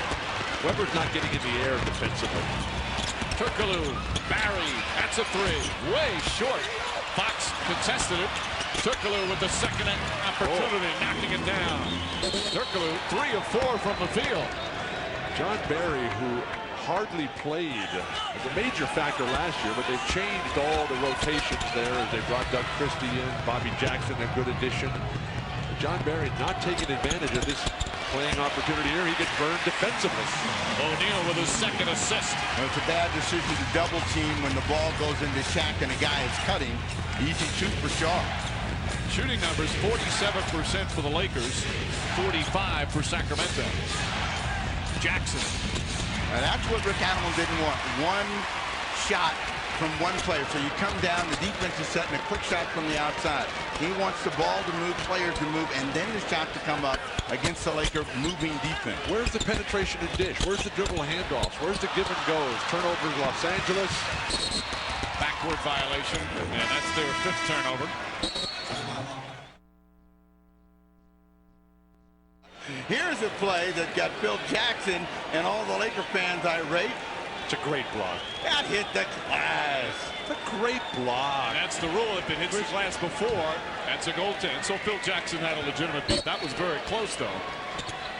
Weber's not getting in the air defensively. Turkoglu, Barry, that's a 3. Way short. Fox contested it. Turkoglu with the second opportunity, knocking it down. Turkoglu 3 of 4 from the field. John Barry, who hardly played, was a major factor last year, but they've changed all the rotations there as they brought Doug Christie in. Bobby Jackson, a good addition. But John Barry not taking advantage of this playing opportunity here. He gets burned defensively. O'Neal with his 2nd assist. Well, it's a bad decision to double team when the ball goes into Shaq and a guy is cutting. Easy shoot for Shaw. Shooting numbers 47% for the Lakers, 45 for Sacramento. Jackson Now that's what Rick Adelman didn't want. One shot from one player. So you come down, the defense is setting a quick shot from the outside. He wants the ball to move, players to move, and then the shot to come up against the Lakers moving defense. Where's the penetration and dish? Where's the dribble handoffs? Where's the give and goes? Turnovers, Los Angeles. Backward violation, and that's their 5th turnover. Here's a play that got Phil Jackson and all the Laker fans irate. It's a great block. That hit the glass. It's a great block. That's the rule. If it hits the glass before, that's a goaltend. So Phil Jackson had a legitimate beat. That was very close, though.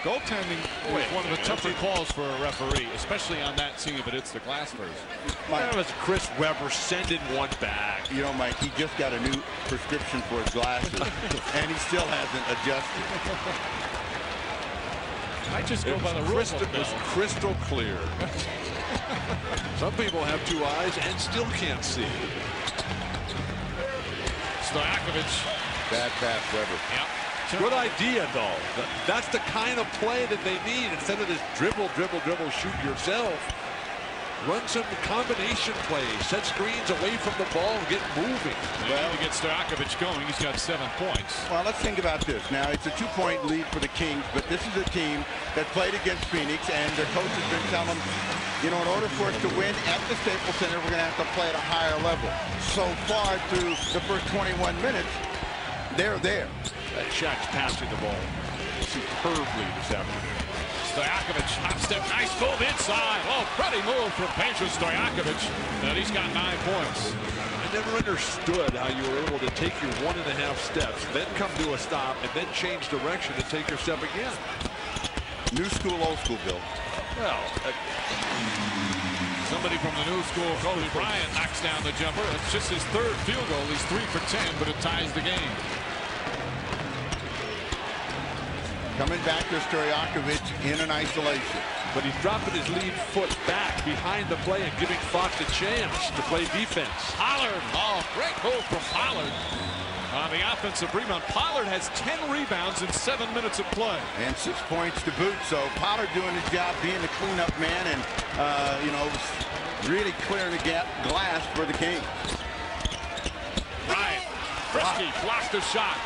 Goaltending is one of the tougher calls for a referee, especially on that scene if it hits the glass first. That was Chris Webber sending one back. You know, Mike, he just got a new prescription for his glasses, and he still hasn't adjusted. I just go by the rules. It was crystal clear. Some people have 2 eyes and still can't see. Stojakovic. Bad pass, Webber. Yep. Good idea, though. That's the kind of play that they need. Instead of this dribble, shoot yourself. Run some combination plays. Set screens away from the ball and get moving. They need to get Stojakovic going. He's got 7 points. Well, let's think about this. Now, it's a 2-point lead for the Kings, but this is a team that played against Phoenix, and their coach has been telling them, you know, in order for us to win at the Staples Center, we're going to have to play at a higher level. So far through the first 21 minutes, they're there. Shaq's passing the ball superbly this afternoon. Stojakovic, hop step, nice move inside. Oh, pretty move from Peja Stojakovic, and he's got 9 points. I never understood how you were able to take your 1.5 steps, then come to a stop, and then change direction and take your step again. New school, old school, Bill. Well, somebody from the new school, Kobe Bryant, knocks down the jumper. It's just his 3rd field goal. He's 3 for 10, but it ties the game. Coming back to Stoyakovich in an isolation. But he's dropping his lead foot back behind the play and giving Fox a chance to play defense. Pollard, oh, great move from Pollard. On the offensive rebound, Pollard has 10 rebounds in 7 minutes of play. And 6 points to boot. So Pollard doing his job being the cleanup man and, you know, really clearing the glass for the Kings. Bryant, Frisky, blocked the shot.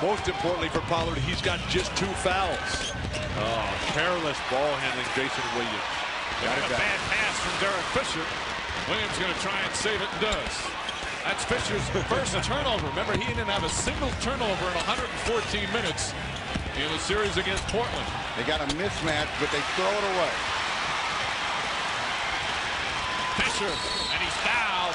Most importantly for Pollard, he's got just 2 fouls. Oh, careless ball handling, Jason Williams. Got a bad pass from Derek Fisher. Williams going to try and save it and does. That's Fisher's first turnover. Remember, he didn't have a single turnover in 114 minutes in the series against Portland. They got a mismatch, but they throw it away. Fisher, and he's fouled.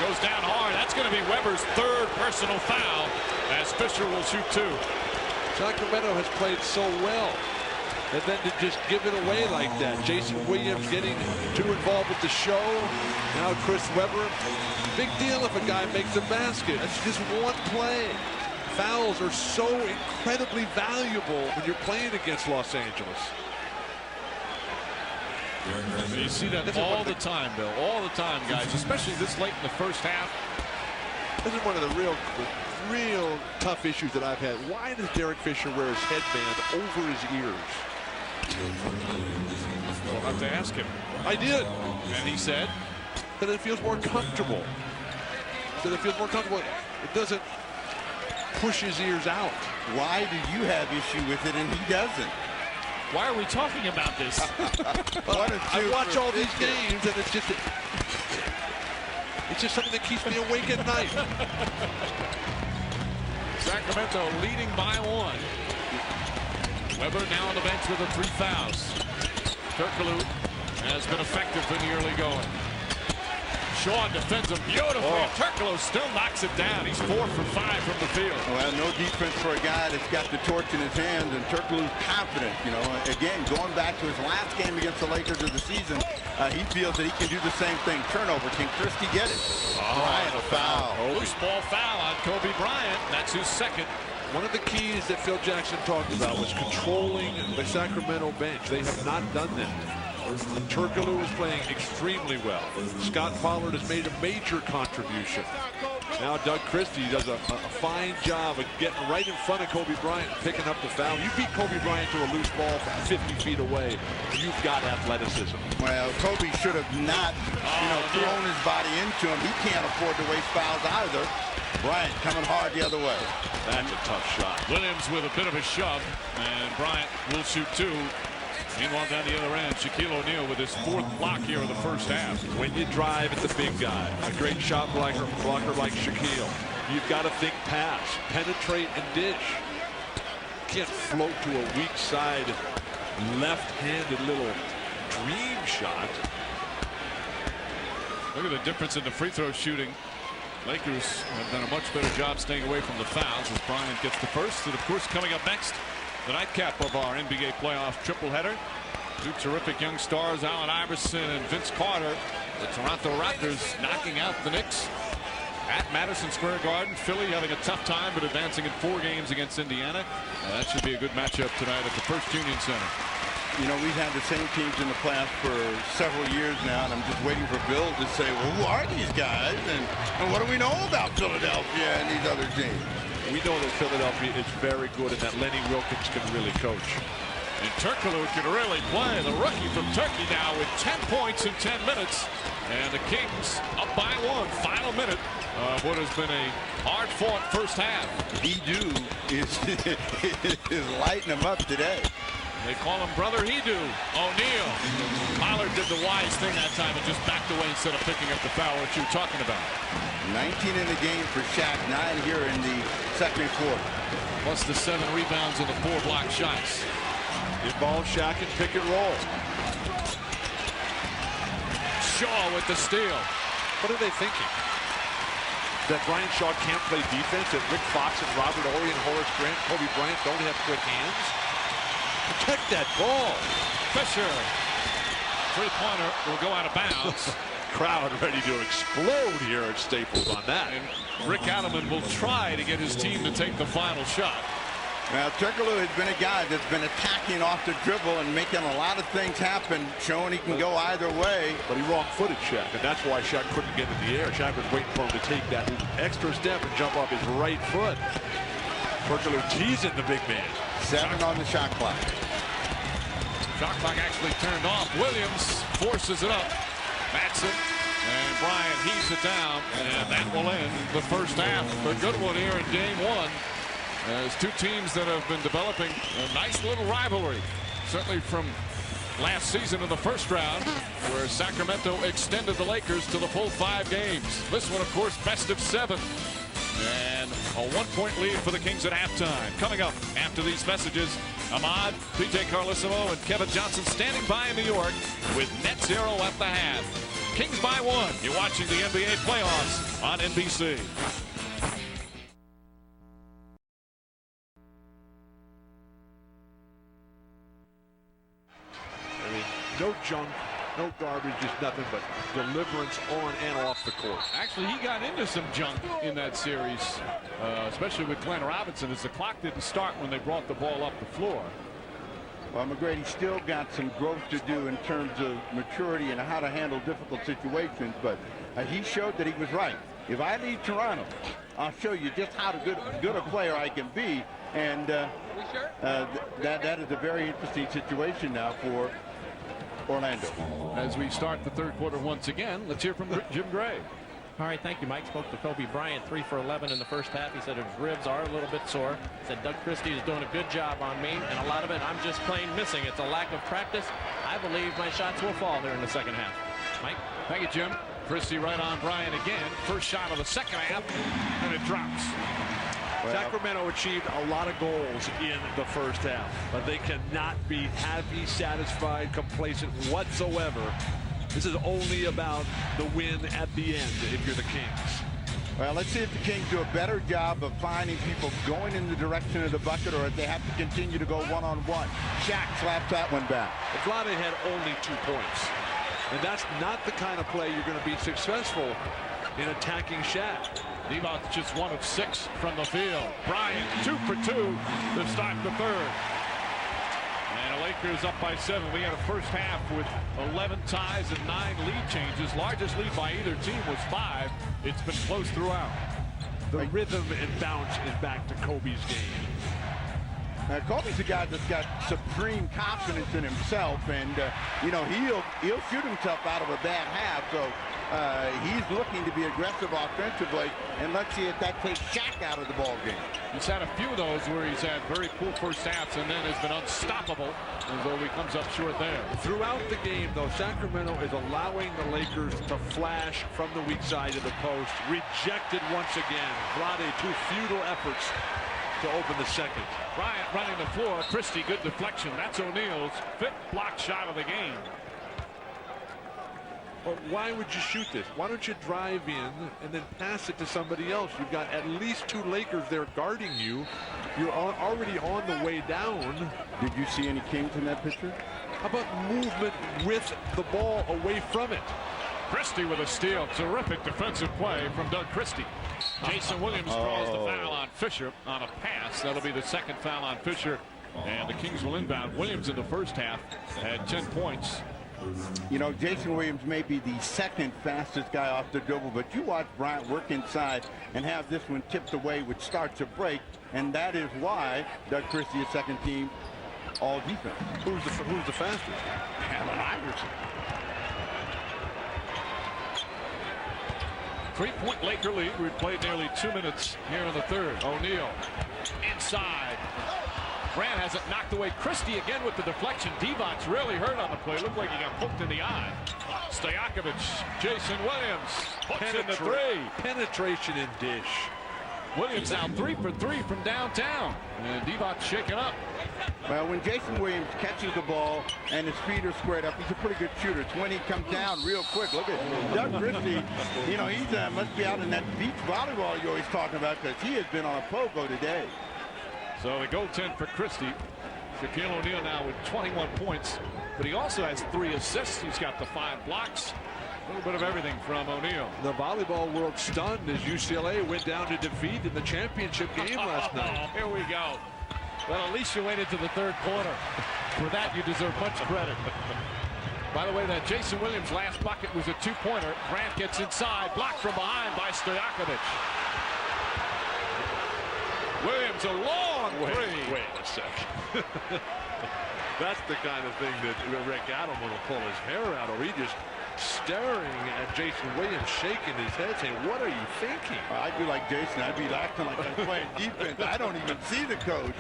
Goes down hard. That's going to be Webber's 3rd personal foul, as Fisher will shoot 2. Sacramento has played so well, and then to just give it away like that. Jason Williams getting too involved with the show. Now Chris Webber. Big deal if a guy makes a basket. That's just one play. Fouls are so incredibly valuable when you're playing against Los Angeles. You see that all the time, Bill. All the time, guys, especially this late in the first half. This is one of the real tough issues that I've had. Why does Derek Fisher wear his headband over his ears? We'll have to ask him. I did. And he said that it feels more comfortable. It doesn't push his ears out. Why do you have issue with it and he doesn't? Why are we talking about this? I watch all these games, and it's just something that keeps me awake at night. Sacramento leading by 1. Webber now on the bench with the 3 fouls. Turkoglu has been effective in the early going. Shaw defends him beautifully. Turkoglu still knocks it down. He's 4 for 5 from the field. Well, no defense for a guy that's got the torch in his hand, and Turkoglu's confident. You know, again, going back to his last game against the Lakers of the season, he feels that he can do the same thing. Turnover. Can Christie get it? Bryant, a foul. Loose ball foul on Kobe Bryant. That's his 2nd. One of the keys that Phil Jackson talked about was controlling the Sacramento bench. They have not done that. Turkoglu is playing extremely well. Scott Pollard has made a major contribution. Now Doug Christie does a fine job of getting right in front of Kobe Bryant and picking up the foul. You beat Kobe Bryant to a loose ball from 50 feet away. You've got athleticism. Well, Kobe should have not, thrown his body into him. He can't afford to waste fouls either. Bryant coming hard the other way. That's a tough shot. Williams with a bit of a shove, and Bryant will shoot 2. Meanwhile, down the other end, Shaquille O'Neal with his 4th block here in the first half. When you drive at the big guy, a great shot blocker like Shaquille, you've got to think pass, penetrate, and dish. You can't float to a weak side, left-handed little dream shot. Look at the difference in the free throw shooting. Lakers have done a much better job staying away from the fouls as Bryant gets the first. And of course, coming up next, the nightcap of our NBA playoff tripleheader. 2 terrific young stars, Allen Iverson and Vince Carter. The Toronto Raptors knocking out the Knicks at Madison Square Garden. Philly having a tough time, but advancing in 4 games against Indiana. That should be a good matchup tonight at the First Union Center. We've had the same teams in the playoffs for several years now, and I'm just waiting for Bill to say, well, who are these guys? And what do we know about Philadelphia and these other teams? We know that Philadelphia is very good and that Lenny Wilkins can really coach. And Turkoglu can really play. The rookie from Turkey now with 10 points in 10 minutes. And the Kings up by 1. Final minute of what has been a hard-fought first half. He-Do is lighting him up today. They call him Brother He-Do. O'Neal. Pollard did the wise thing that time and just backed away instead of picking up the foul, what you were talking about. 19 in the game for Shaq, 9 here in the second quarter. Plus the 7 rebounds and the 4 block shots. Involve Shaq and pick and roll. Shaw with the steal. What are they thinking? That Brian Shaw can't play defense? That Rick Fox and Robert Horry and Horace Grant, Kobe Bryant don't have quick hands? Protect that ball. Fisher. 3-pointer will go out of bounds. Crowd ready to explode here at Staples on that. And Rick Adelman will try to get his team to take the final shot. Now, Turkoglu has been a guy that's been attacking off the dribble and making a lot of things happen, showing he can go either way. But he wrong-footed Shaq, and that's why Shaq couldn't get in the air. Shaq was waiting for him to take that extra step and jump off his right foot. Turkoglu teasing the big man. 7 on the shot clock. Shot clock actually turned off. Williams forces it up. Matson and Bryant heaves it down, and that will end the first half. A good one here in game 1. As 2 teams that have been developing a nice little rivalry. Certainly from last season in the first round, where Sacramento extended the Lakers to the full 5 games. This one, of course, best of 7. And a 1-point lead for the Kings at halftime. Coming up after these messages, Ahmad, PJ Carlissimo, and Kevin Johnson standing by in New York with net 0 at the half. Kings by 1. You're watching the NBA playoffs on NBC. No junk, no garbage, just nothing but deliverance on and off the court. Actually, he got into some junk in that series, especially with Glenn Robinson, as the clock didn't start when they brought the ball up the floor. Well, McGrady still got some growth to do in terms of maturity and how to handle difficult situations, but he showed that he was right. If I leave Toronto, I'll show you just how good a player I can be, and that is a very interesting situation now for Orlando. As we start the third quarter once again, let's hear from Jim Gray. All right, thank you, Mike. Spoke to Kobe Bryant, 3 for 11 in the first half. He said his ribs are a little bit sore. He said Doug Christie is doing a good job on me, and a lot of it I'm just plain missing. It's a lack of practice. I believe my shots will fall there in the second half. Mike? Thank you, Jim. Christie right on Bryant again. First shot of the second half, and it drops. Well, Sacramento achieved a lot of goals in the first half, but they cannot be happy, satisfied, complacent whatsoever. This is only about the win at the end if you're the Kings. Well, let's see if the Kings do a better job of finding people going in the direction of the bucket, or if they have to continue to go one-on-one. Shaq slaps that one back. Vlade had only 2 points, and that's not the kind of play you're going to be successful in attacking Shaq. Devon's just 1 of 6 from the field. Bryant 2 for 2 to start the third. And the Lakers up by 7. We had a first half with 11 ties and 9 lead changes. Largest lead by either team was 5. It's been close throughout. The rhythm and bounce is back to Kobe's game. Kobe's a guy that's got supreme confidence in himself, and you know, he'll shoot himself out of a bad half. So he's looking to be aggressive offensively, and let's see if that takes Shaq out of the ball game. He's had a few of those where he's had very cool first halves and then has been unstoppable, although he comes up short there. Throughout the game, though, Sacramento is allowing the Lakers to flash from the weak side of the post. Rejected once again. Vlade, two futile efforts to open the second. Bryant running the floor. Christie, good deflection. That's O'Neal's fifth block shot of the game. But why would you shoot this? Why don't you drive in and then pass it to somebody else? You've got at least two Lakers there guarding you. You're already on the way down. Did you see any Kings in that picture? How about movement with the ball away from it? Christie with a steal. Terrific defensive play from Doug Christie. Jason Williams draws the foul on Fisher on a pass. That'll be the second foul on Fisher, and the Kings will inbound. Williams in the first half had 10 points. You know, Jason Williams may be the second fastest guy off the dribble, but you watch Bryant work inside and have this one tipped away, which starts a break, and that is why Doug Christie is second team all defense. Who's the fastest? Allen Iverson. 3-point Laker lead. We've played nearly 2 minutes here in the third. O'Neal inside. Grant has it knocked away. Christie again with the deflection. Divac's really hurt on the play. Looked like he got poked in the eye. Stoyakovich, Jason Williams hooks in the three. Penetration and dish. Williams now 3 for 3 from downtown. And Divac's shaking up. Well, when Jason Williams catches the ball and his feet are squared up, he's a pretty good shooter. It's when he comes down real quick. Look at Doug Christie. You know, he's must be out in that beach volleyball you're always talking about, because he has been on a pogo today. So the goaltend for Christie. Shaquille O'Neal now with 21 points, but he also has 3 assists. He's got the 5 blocks. A little bit of everything from O'Neal. The volleyball world stunned as UCLA went down to defeat in the championship game last night. Here we go. Well, at least you waited to the third quarter. For that, you deserve much credit. By the way, that Jason Williams last bucket was a 2-pointer. Grant gets inside, blocked from behind by Stoyakovich. Williams, a long three. Wait a second. That's the kind of thing that Rick Adelman will pull his hair out of. He just staring at Jason Williams, shaking his head, saying, "What are you thinking?" I'd be like Jason. I'd be acting like I'm playing defense. I don't even see the coach.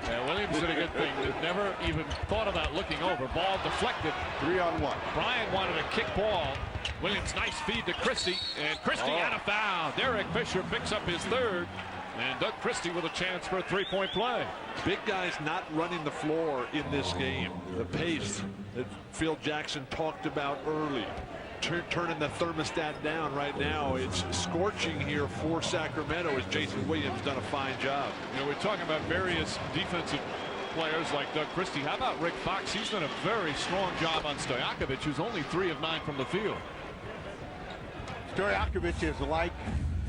Yeah, Williams did a good thing. Never even thought about looking over. Ball deflected. 3-on-1. Bryant wanted a kick ball. Williams, nice feed to Christie, and Christie had a foul. Derek Fisher picks up his third, and Doug Christie with a chance for a 3-point play. Big guys not running the floor in this game. The pace that Phil Jackson talked about early. Turning the thermostat down right now. It's scorching here for Sacramento as Jason Williams done a fine job. You know, we're talking about various defensive players like Doug Christie. How about Rick Fox? He's done a very strong job on Stojakovic, who's only 3 of 9 from the field. Stojakovic is like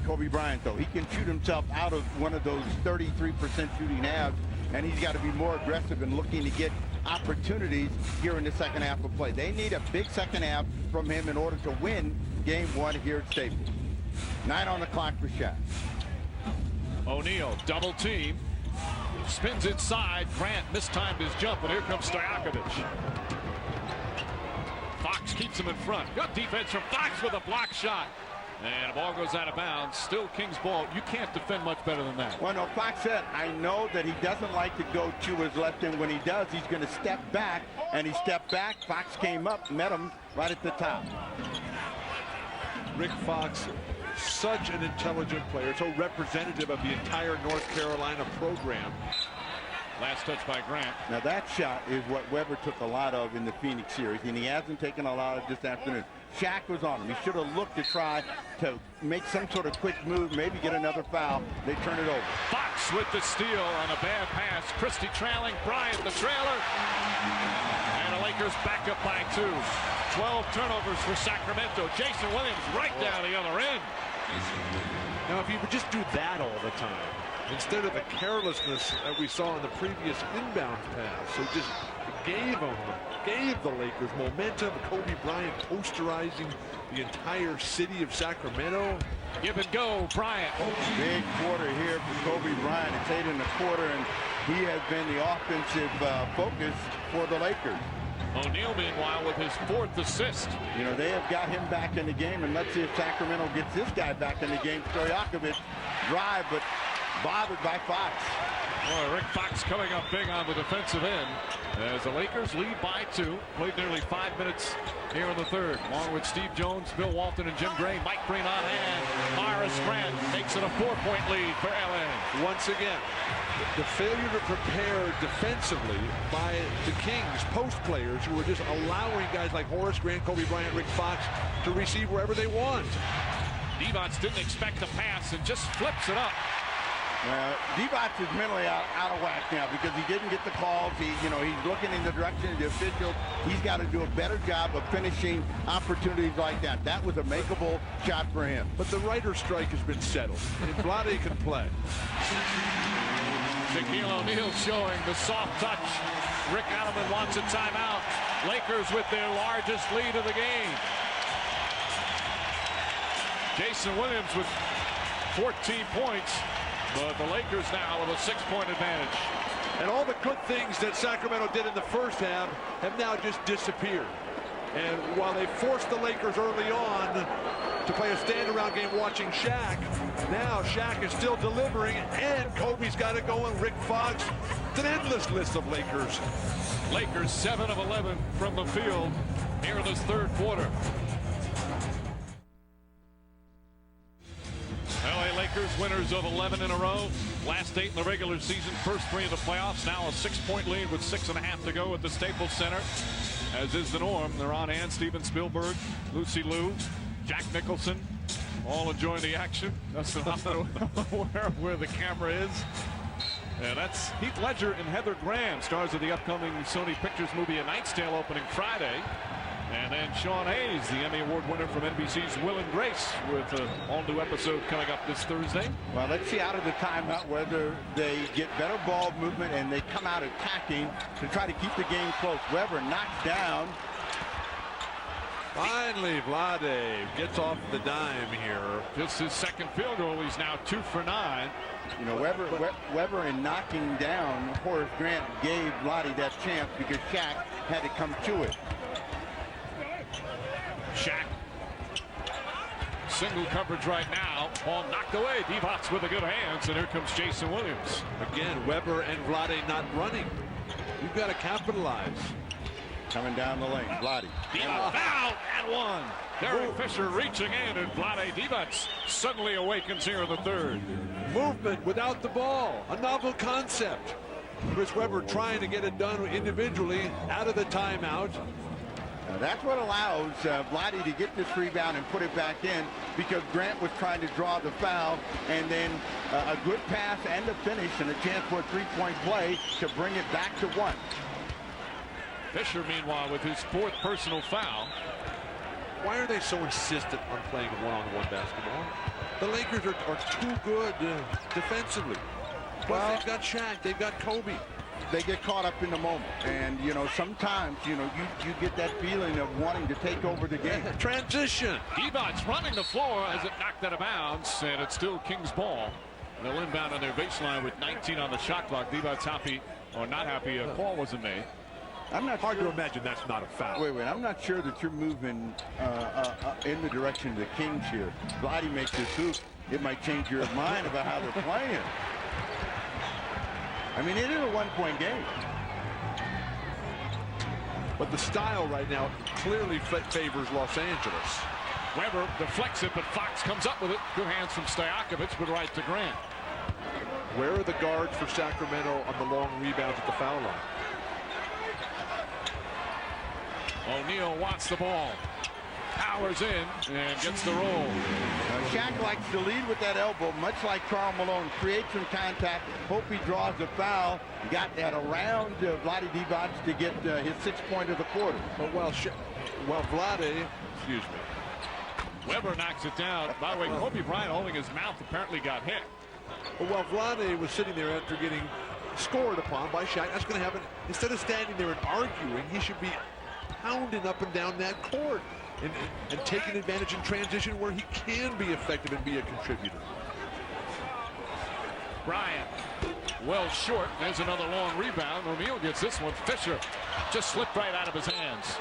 Kobe Bryant, though. He can shoot himself out of one of those 33% shooting halves, and he's got to be more aggressive in looking to get opportunities here in the second half of play. They need a big second half from him in order to win game 1 here at Staples. 9 on the clock for Shaq. O'Neal, double team. Spins inside. Grant mistimed his jump, and here comes Stojakovic. Fox keeps him in front. Good defense from Fox with a block shot. And the ball goes out of bounds. Still Kings ball. You can't defend much better than that. Well, no, Fox said, I know that he doesn't like to go to his left, and when he does, he's going to step back. And he stepped back. Fox came up, met him right at the top. Rick Fox, such an intelligent player, so representative of the entire North Carolina program. Last touch by Grant. Now that shot is what Weber took a lot of in the Phoenix series, and he hasn't taken a lot of this afternoon. Shaq was on him. He should have looked to try to make some sort of quick move, maybe get another foul. They turn it over. Fox with the steal on a bad pass. Christie trailing. Bryant the trailer. And the Lakers back up by 2. 12 turnovers for Sacramento. Jason Williams right down the other end. Now, if you would just do that all the time, instead of the carelessness that we saw in the previous inbound pass, so just gave the Lakers momentum. Kobe Bryant posterizing the entire city of Sacramento. Give and go, Bryant. Big quarter here for Kobe Bryant. It's 8 in the quarter, and he has been the offensive focus for the Lakers. O'Neal, meanwhile, with his 4th assist. You know, they have got him back in the game, and let's see if Sacramento gets this guy back in the game. Stoyakovich drive, but bothered by Fox. Boy, Rick Fox coming up big on the defensive end as the Lakers lead by 2. Played nearly 5 minutes here in the 3rd, along with Steve Jones, Bill Walton, and Jim Gray. Mike Breen on hand. Morris Grant makes it a 4-point lead for LA. Once again, the failure to prepare defensively by the Kings post players who were just allowing guys like Horace Grant, Kobe Bryant, Rick Fox to receive wherever they want. Divac didn't expect the pass and just flips it up. Divac is mentally out of whack now because he didn't get the calls. He's looking in the direction of the officials. He's got to do a better job of finishing opportunities like that. That was a makeable shot for him. But the writer's strike has been settled, and Vlade can play. Shaquille O'Neal showing the soft touch. Rick Adelman wants a timeout. Lakers with their largest lead of the game. Jason Williams with 14 points. But the Lakers now with a 6-point advantage. And all the good things that Sacramento did in the first half have now just disappeared. And while they forced the Lakers early on to play a stand-around game watching Shaq, now Shaq is still delivering, and Kobe's got it going. Rick Fox. It's an endless list of Lakers. Lakers 7 of 11 from the field here in this 3rd quarter. LA Lakers winners of 11 in a row. Last 8 in the regular season, first 3 in the playoffs. Now a 6-point lead with 6.5 to go at the Staples Center. As is the norm, they're on hand. Steven Spielberg, Lucy Liu, Jack Nicholson, all enjoying the action. That's not aware where the camera is. And that's Heath Ledger and Heather Graham, stars of the upcoming Sony Pictures movie A Knight's Tale, opening Friday. And then Sean Hayes, the Emmy Award winner from NBC's Will and Grace, with an all-new episode coming up this Thursday. Well, let's see out of the timeout whether they get better ball movement and they come out attacking to try to keep the game close. Weber knocks down. Finally, Vlade gets off the dime here. Just his 2nd field goal. He's now 2 for 9. You know, Weber in knocking down Horace Grant gave Vlade that chance because Shaq had to come to it. Shaq. Single coverage right now. Ball knocked away. Divac with a good hands, and here comes Jason Williams. Again, Weber and Vlade not running. You've got to capitalize. Coming down the lane, Vlade. Divac foul and 1. Derek Fisher reaching in, and Vlade Divac suddenly awakens here in the 3rd. Movement without the ball, a novel concept. Chris Webber trying to get it done individually out of the timeout. That's what allows Vlade to get this rebound and put it back in, because Grant was trying to draw the foul, and then a good pass and a finish and a chance for a 3-point play to bring it back to 1. Fisher, meanwhile, with his 4th personal foul. Why are they so insistent on playing one-on-one basketball? The Lakers are too good defensively. Well, they've got Shaq, they've got Kobe. They get caught up in the moment, and sometimes you get that feeling of wanting to take over the game. Transition. Divac running the floor as it knocked out of bounds, and it's still Kings ball. They'll inbound on their baseline with 19 on the shot clock. Divac's happy, or not happy, a call wasn't made. I'm not hard to imagine that's not a foul. Wait, I'm not sure that you're moving in the direction of the Kings here. Vlade makes this hoop. It might change your mind about how they're playing. I mean, it is a 1-point game. But the style right now clearly favors Los Angeles. Weber deflects it, but Fox comes up with it. Good hands from Stoyakovich, but right to Grant. Where are the guards for Sacramento on the long rebounds at the foul line? O'Neal wants the ball. Powers in and gets the roll. Shaq likes to lead with that elbow, much like Karl Malone. Create some contact. Hope he draws the foul. Got that around Vlade Divac to get his 6th point of the quarter. But while Vlade, excuse me. Weber knocks it down. By the way, Kobe Bryant holding his mouth apparently got hit. But while Vlade was sitting there after getting scored upon by Shaq. That's going to happen. Instead of standing there and arguing, he should be pounding up and down that court and taking advantage in transition where he can be effective and be a contributor. Bryant, well short. There's another long rebound. O'Neal gets this one. Fisher just slipped right out of his hands.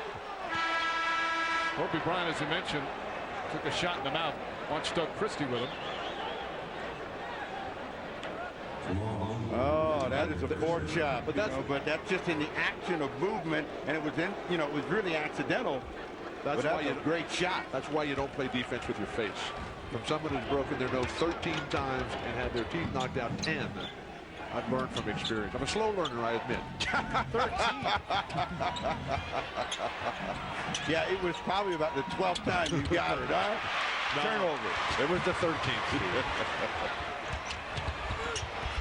Kobe Bryant, as you mentioned, took a shot in the mouth. Watched Doug Christie with him. Oh, that is a poor shot. But that's just in the action of movement, and it was it was really accidental. That's why a great shot. That's why you don't play defense with your face. From someone who's broken their nose 13 times and had their teeth knocked out 10. I've learned from experience. I'm a slow learner, I admit. 13. Yeah, it was probably about the 12th time you got it, huh? No, turnover. It was the 13th.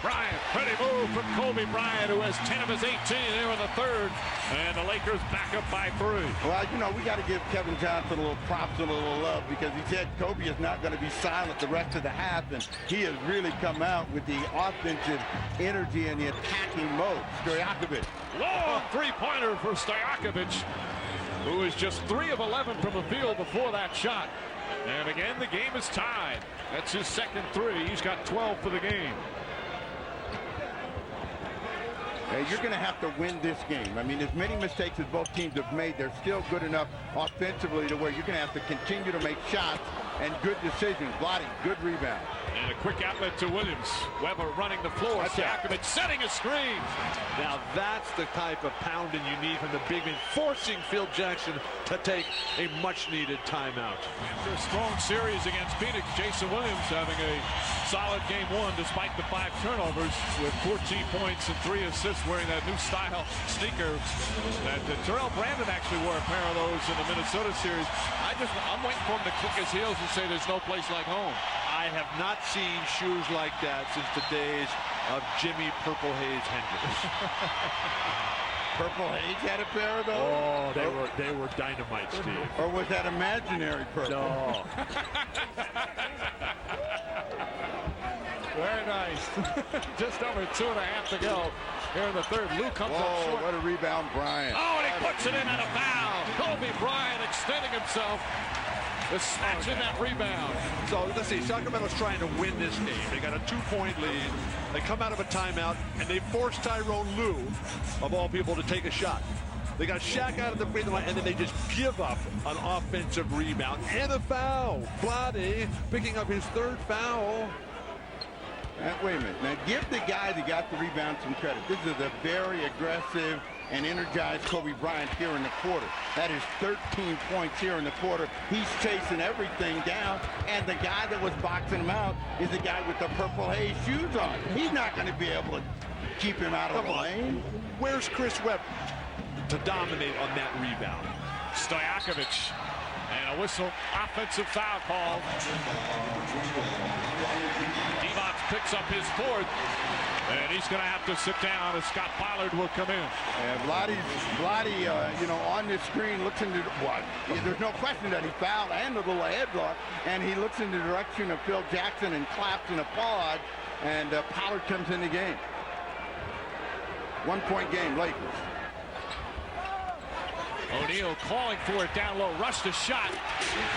Bryant, pretty move from Kobe Bryant, who has 10 of his 18 there in the third. And the Lakers back up by 3. Well, we got to give Kevin Johnson a little props and a little love, because he said Kobe is not going to be silent the rest of the half, and he has really come out with the offensive energy and the attacking mode. Stoyakovich. Long three-pointer for Stoyakovic, who is just 3 of 11 from the field before that shot. And again, the game is tied. That's his second 3. He's got 12 for the game. You're going to have to win this game. I mean, as many mistakes as both teams have made, they're still good enough offensively to where you're going to have to continue to make shots and good decisions. Vlade, good rebound. And a quick outlet to Williams. Weber running the floor. Stojakovic setting a screen. Now that's the type of pounding you need from the big man, forcing Phil Jackson to take a much-needed timeout. After a strong series against Phoenix, Jason Williams having a solid game 1 despite the 5 turnovers with 14 points and 3 assists, wearing that new style sneaker that Terrell Brandon actually wore a pair of those in the Minnesota series. I'm waiting for him to click his heels and say there's no place like home. I have not seen shoes like that since the days of Jimmy Purple Haze Hendricks. Purple Haze had a pair of those? Oh, they were dynamite, Steve. Or was that imaginary purple? No. Very nice. Just over 2.5 to go here in the third. Lou comes up short. What a rebound, Bryant. Oh, and he puts it in on a foul. Kobe Bryant extending himself. Is snatching that rebound. So let's see, Sacramento's trying to win this game. They got a 2-point lead. They come out of a timeout, and they force Tyrone Lue, of all people, to take a shot. They got Shaq out of the free throw line, and then they just give up an offensive rebound and a foul. Vlade picking up his 3rd foul. Wait a minute. Now, give the guy that got the rebound some credit. This is a very aggressive and energized Kobe Bryant here in the quarter. That is 13 points here in the quarter. He's chasing everything down, and the guy that was boxing him out is the guy with the Purple Haze shoes on. He's not going to be able to keep him out of the lane. Where's Chris Webber to dominate on that rebound? Stojakovic, and a whistle, offensive foul call. Divac picks up his 4th. And he's going to have to sit down as Scott Pollard will come in. And Vlade, on this screen looks into what? There's no question that he fouled and a little headlock. And he looks in the direction of Phil Jackson and claps and applauds. And Pollard comes in the game. 1-point game, Lakers. O'Neal calling for it down low. Rushed a shot,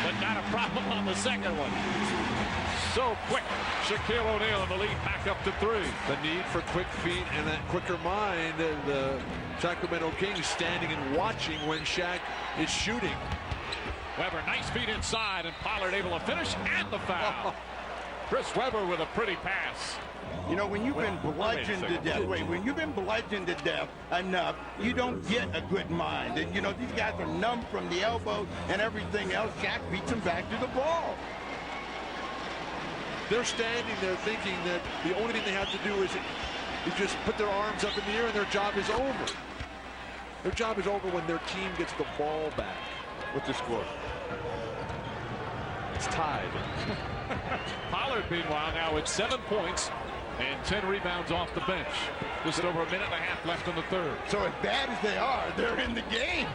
but not a problem on the second one. So quick. Shaquille O'Neal in the lead, back up to 3. The need for quick feet and that quicker mind. The Sacramento Kings standing and watching when Shaq is shooting. Weber, nice feet inside, and Pollard able to finish, and the foul. Chris Weber with a pretty pass. When you've been bludgeoned to death, when you've been bludgeoned to death enough, you don't get a good mind. And, these guys are numb from the elbow and everything else. Shaq beats them back to the ball. They're standing there thinking that the only thing they have to do is just put their arms up in the air and their job is over. Their job is over when their team gets the ball back. What's the score? It's tied. Pollard, meanwhile, now with 7 points and 10 rebounds off the bench. Just over 1.5 minutes left in the third. So as bad as they are, they're in the game.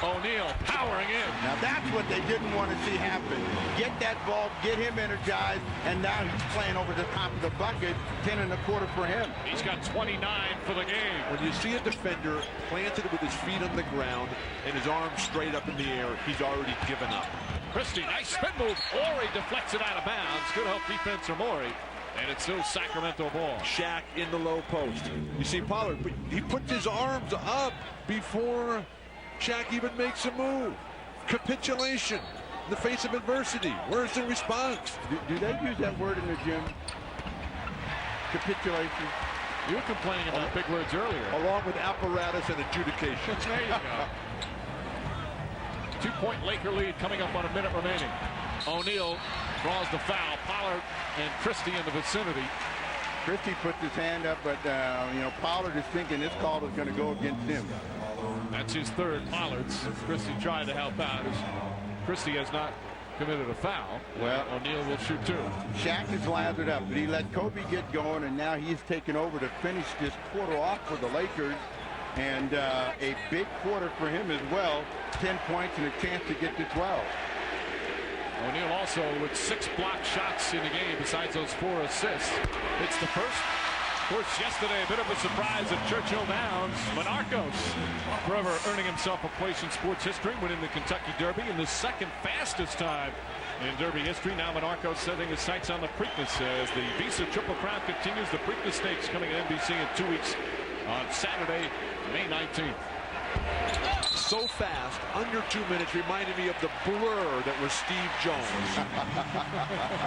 O'Neal powering in. Now that's what they didn't want to see happen. Get that ball, get him energized, and now he's playing over the top of the bucket. 10 1/4 for him. He's got 29 for the game. When you see a defender planted with his feet on the ground and his arms straight up in the air, he's already given up. Christie, nice spin move. Ori deflects it out of bounds. Good help defense from Ori. And it's still Sacramento ball. Shaq in the low post. You see Pollard, he puts his arms up before Shaq even makes a move. Capitulation in the face of adversity. Where's the response? Do they use that word in the gym? Capitulation. You were complaining about big words earlier. Along with apparatus and adjudication. There you go. 2-point Laker lead coming up on a minute remaining. O'Neal draws the foul. Pollard and Christie in the vicinity. Christie puts his hand up, but you know, Pollard is thinking this call is going to go against him. That's his third. Pollard's. Christie tried to help out. Christie has not committed a foul. Well, O'Neal will shoot two. Shaq is lathered up, but he let Kobe get going, and now he's taken over to finish this quarter off for the Lakers. And a big quarter for him as well. 10 points and a chance to get to 12. O'Neal also with 6 block shots in the game besides those 4 assists. It's the first. Of course, yesterday a bit of a surprise at Churchill Downs. Monarchos forever earning himself a place in sports history, winning the Kentucky Derby in the second fastest time in Derby history. Now Monarchos setting his sights on the Preakness as the Visa Triple Crown continues. The Preakness Stakes coming at NBC in 2 weeks on Saturday, May 19th. So fast, under 2 minutes, reminded me of the blur that was Steve Jones.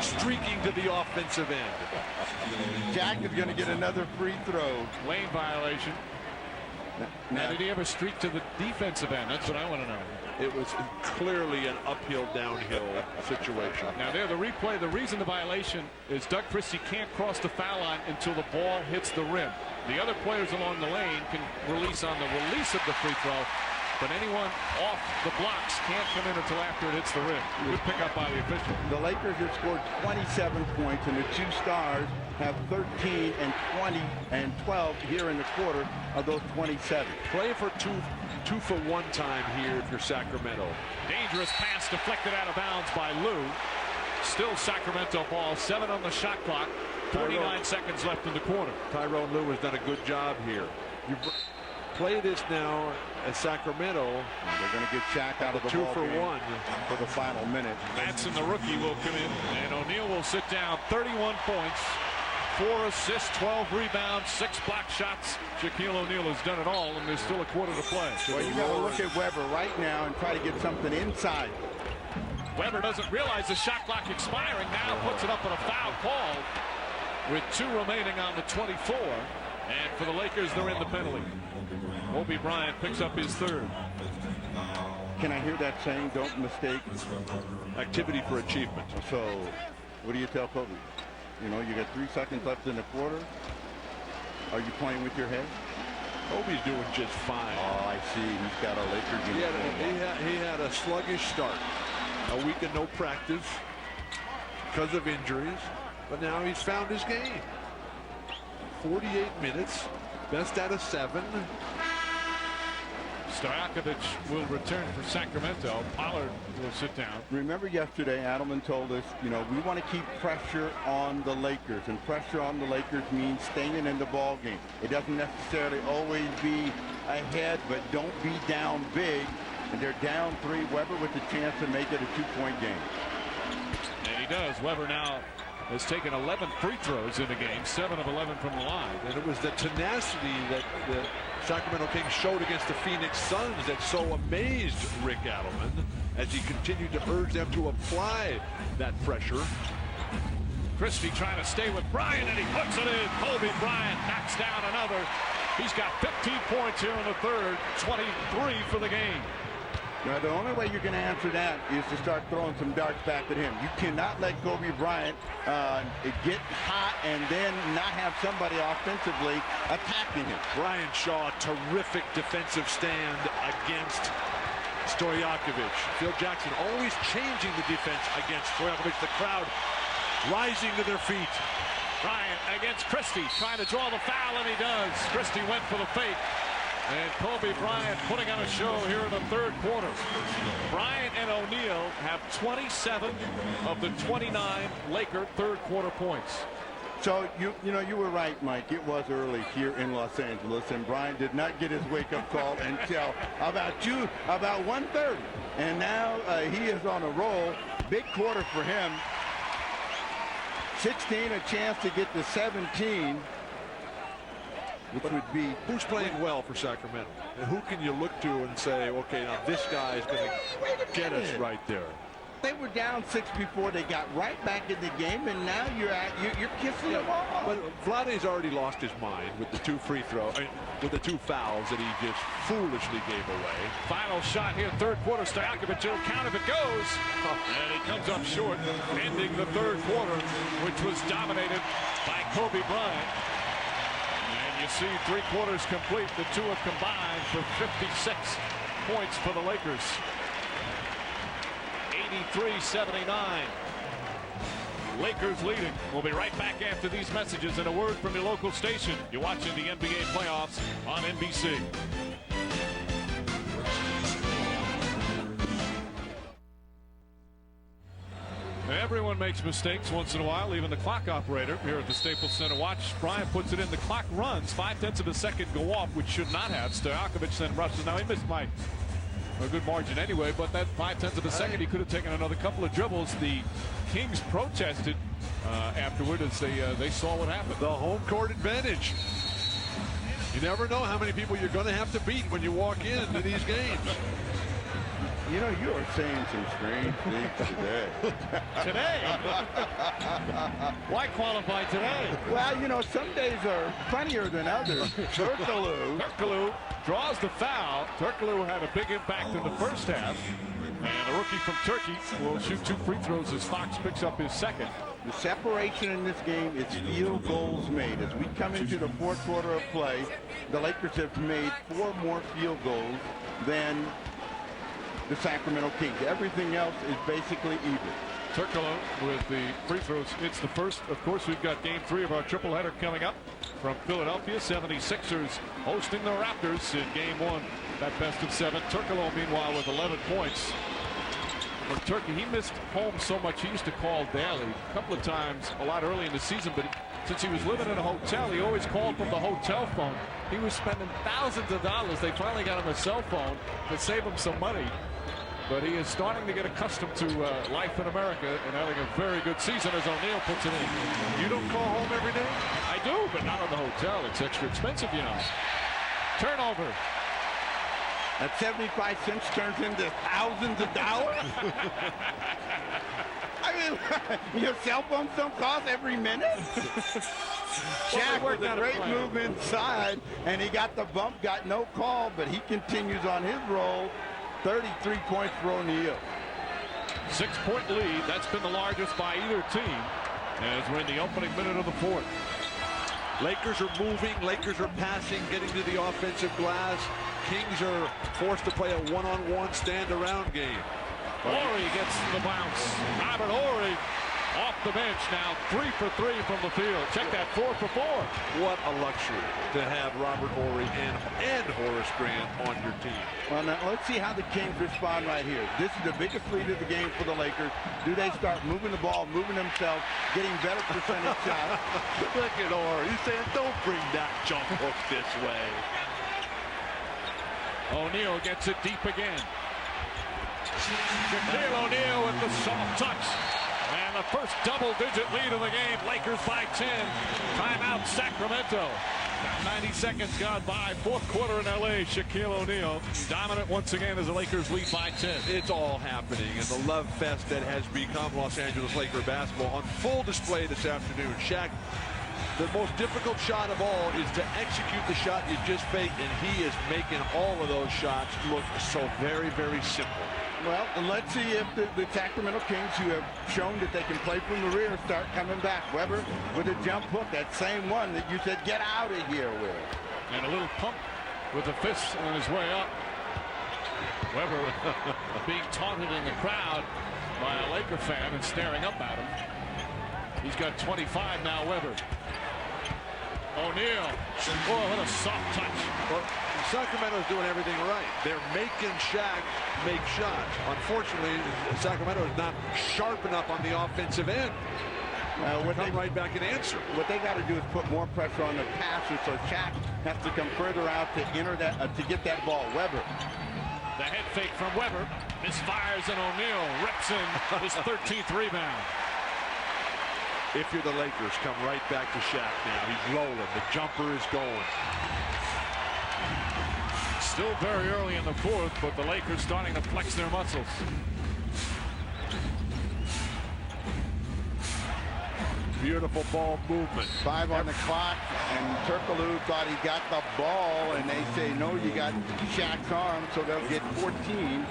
Streaking to the offensive end. Jack is going to get another free throw. Lane violation. Now, did he ever streak to the defensive end? That's what I want to know. It was clearly an uphill, downhill situation. Now there, the replay, the reason the violation is Doug Christie can't cross the foul line until the ball hits the rim. The other players along the lane can release on the release of the free throw, but anyone off the blocks can't come in until after it hits the rim. Good pickup by the official. The Lakers have scored 27 points, and the 2 stars have 13 and 20 and 12 here in the quarter of those 27. Play for two for one time here if you're Sacramento. Dangerous pass deflected out of bounds by Lou. Still Sacramento ball. 7 on the shot clock. 49 seconds left in the quarter. Tyrone Lue has done a good job here. You play this now as Sacramento. They're going to get Shaq out of the 2 ball for game 1 for the final minute. Manson, the rookie, will come in, and O'Neal will sit down. 31 points, 4 assists, 12 rebounds, 6 block shots. Shaquille O'Neal has done it all, and there's still a quarter to play. Well, you got to look at Weber right now and try to get something inside. Weber doesn't realize the shot clock expiring. Now puts it up on a foul call with 2 remaining on the 24. And for the Lakers, they're in the penalty. Kobe Bryant picks up his 3rd. Can I hear that saying, don't mistake activity for achievement? So what do you tell Kobe? You know, you got 3 seconds left in the quarter. Are you playing with your head? Kobe's doing just fine. Oh, I see. He's got a Lakers uniform. He had a sluggish start. A week of no practice because of injuries. But now he's found his game. 48 minutes. Best out of 7. Stoyakovich will return for Sacramento. Pollard will sit down. Remember yesterday, Adelman told us, you know, we want to keep pressure on the Lakers, and pressure on the Lakers means staying in the ball game. It doesn't necessarily always be ahead, but don't be down big. And they're down 3. Weber with the chance to make it a 2-point game. And he does. Weber now has taken 11 free throws in the game, 7 of 11 from the line. And it was the tenacity that the Sacramento Kings showed against the Phoenix Suns that so amazed Rick Adelman as he continued to urge them to apply that pressure. Christie trying to stay with Bryant, and he puts it in. Kobe Bryant knocks down another. He's got 15 points here in the 3rd, 23 for the game. Now, the only way you're going to answer that is to start throwing some darts back at him. You cannot let Kobe Bryant get hot and then not have somebody offensively attacking him. Brian Shaw, terrific defensive stand against Stoyakovich. Phil Jackson always changing the defense against Stoyakovich. The crowd rising to their feet. Bryant against Christie, trying to draw the foul, and he does. Christie went for the fake. And Kobe Bryant putting on a show here in the third quarter. Bryant and O'Neal have 27 of the 29 Laker third quarter points. So, you were right, Mike. It was early here in Los Angeles, and Bryant did not get his wake-up call until about 1:30. And now he is on a roll. Big quarter for him. 16, a chance to get to 17. Which would be... Who's playing well for Sacramento? And who can you look to and say, okay, now this guy is going to get us right there? They were down 6 before they got right back in the game, and now you're kissing them off. But Vlade's already lost his mind with the 2 free throws, with the 2 fouls that he just foolishly gave away. Final shot here, third quarter. Stojakovic will count if it goes. And he comes up short, ending the third quarter, which was dominated by Kobe Bryant. And you see 3 quarters complete. The two have combined for 56 points for the Lakers. 83-79. Lakers leading. We'll be right back after these messages and a word from your local station. You're watching the NBA playoffs on NBC. Everyone makes mistakes once in a while, even the clock operator here at the Staples Center. Watch, Bryant puts it in. The clock runs. 0.5 of a second go off, which should not have. Stojakovic then rushes. Now he missed Mike. A good margin anyway, but that 0.5 of a second, he could have taken another couple of dribbles. The Kings protested afterward as they saw what happened. The home court advantage. You never know how many people you're going to have to beat when you walk into these games. You know, you are saying some strange things today. Today? Why qualify today? Well, some days are funnier than others. Turkoglu draws the foul. Turkoglu had a big impact in the first half. And a rookie from Turkey will shoot 2 free throws as Fox picks up his second. The separation in this game is field goals made. As we come into the fourth quarter of play, the Lakers have made 4 more field goals than the Sacramento Kings. Everything else is basically even. Turkoglu with the free throws. It's the first. Of course, we've got game 3 of our triple header coming up from Philadelphia. 76ers hosting the Raptors in game 1. That best of 7. Turkoglu, meanwhile, with 11 points. For Turkey, he missed home so much he used to call daily a couple of times a lot early in the season, but since he was living in a hotel, he always called from the hotel phone. He was spending thousands of dollars. They finally got him a cell phone to save him some money. But he is starting to get accustomed to life in America and having a very good season as O'Neal puts it in. You don't call home every day? I do, but not on the hotel. It's extra expensive, you know. Turnover. That 75 cents turns into thousands of dollars? I mean, your cell phones don't cost every minute? Shaq with a great move inside, and he got the bump, got no call, but he continues on his roll. 33 points for O'Neal. 6-point lead. That's been the largest by either team as we're in the opening minute of the fourth. Lakers are moving. Lakers are passing, getting to the offensive glass. Kings are forced to play a one-on-one stand-around game. Horry gets the bounce. Robert Horry off the bench now. 3 for 3 from the field. Check that, 4 for 4. What a luxury to have Robert Horry and Horace Grant on your team. Well, now let's see how the Kings respond right here. This is the biggest lead of the game for the Lakers. Do they start moving the ball, moving themselves, getting better percentage shots? Look at Horry. He's saying, don't bring that jump hook this way. O'Neal gets it deep again. Shaquille O'Neal with the soft touch. And the first double-digit lead of the game. Lakers by 10. Timeout, Sacramento. 90 seconds gone by. Fourth quarter in L.A. Shaquille O'Neal dominant once again as the Lakers lead by 10. It's all happening in the love fest that has become Los Angeles Laker basketball on full display this afternoon. Shaq, the most difficult shot of all is to execute the shot you just faked, and he is making all of those shots look so very, very simple. Well, let's see if the Sacramento Kings, who have shown that they can play from the rear, start coming back. Weber with a jump hook, that same one that you said, get out of here with. And a little pump with the fist on his way up. Weber being taunted in the crowd by a Laker fan and staring up at him. He's got 25 now, Weber. O'Neal. Oh, what a soft touch. Well, Sacramento's doing everything right. They're making Shaq make shots. Unfortunately, Sacramento is not sharp enough on the offensive end. Come right back and answer. What they got to do is put more pressure on the passer, so Shaq has to come further out to enter that to get that ball. Weber. The head fake from Weber. Misfires, and O'Neal rips in his 13th rebound. If you're the Lakers, come right back to Shaq now. He's rolling. The jumper is going. Still very early in the fourth, but the Lakers starting to flex their muscles. Beautiful ball movement. 5 on the clock, and Turkoglu thought he got the ball, and they say, no, you got Shaq's arm, so they'll get 14.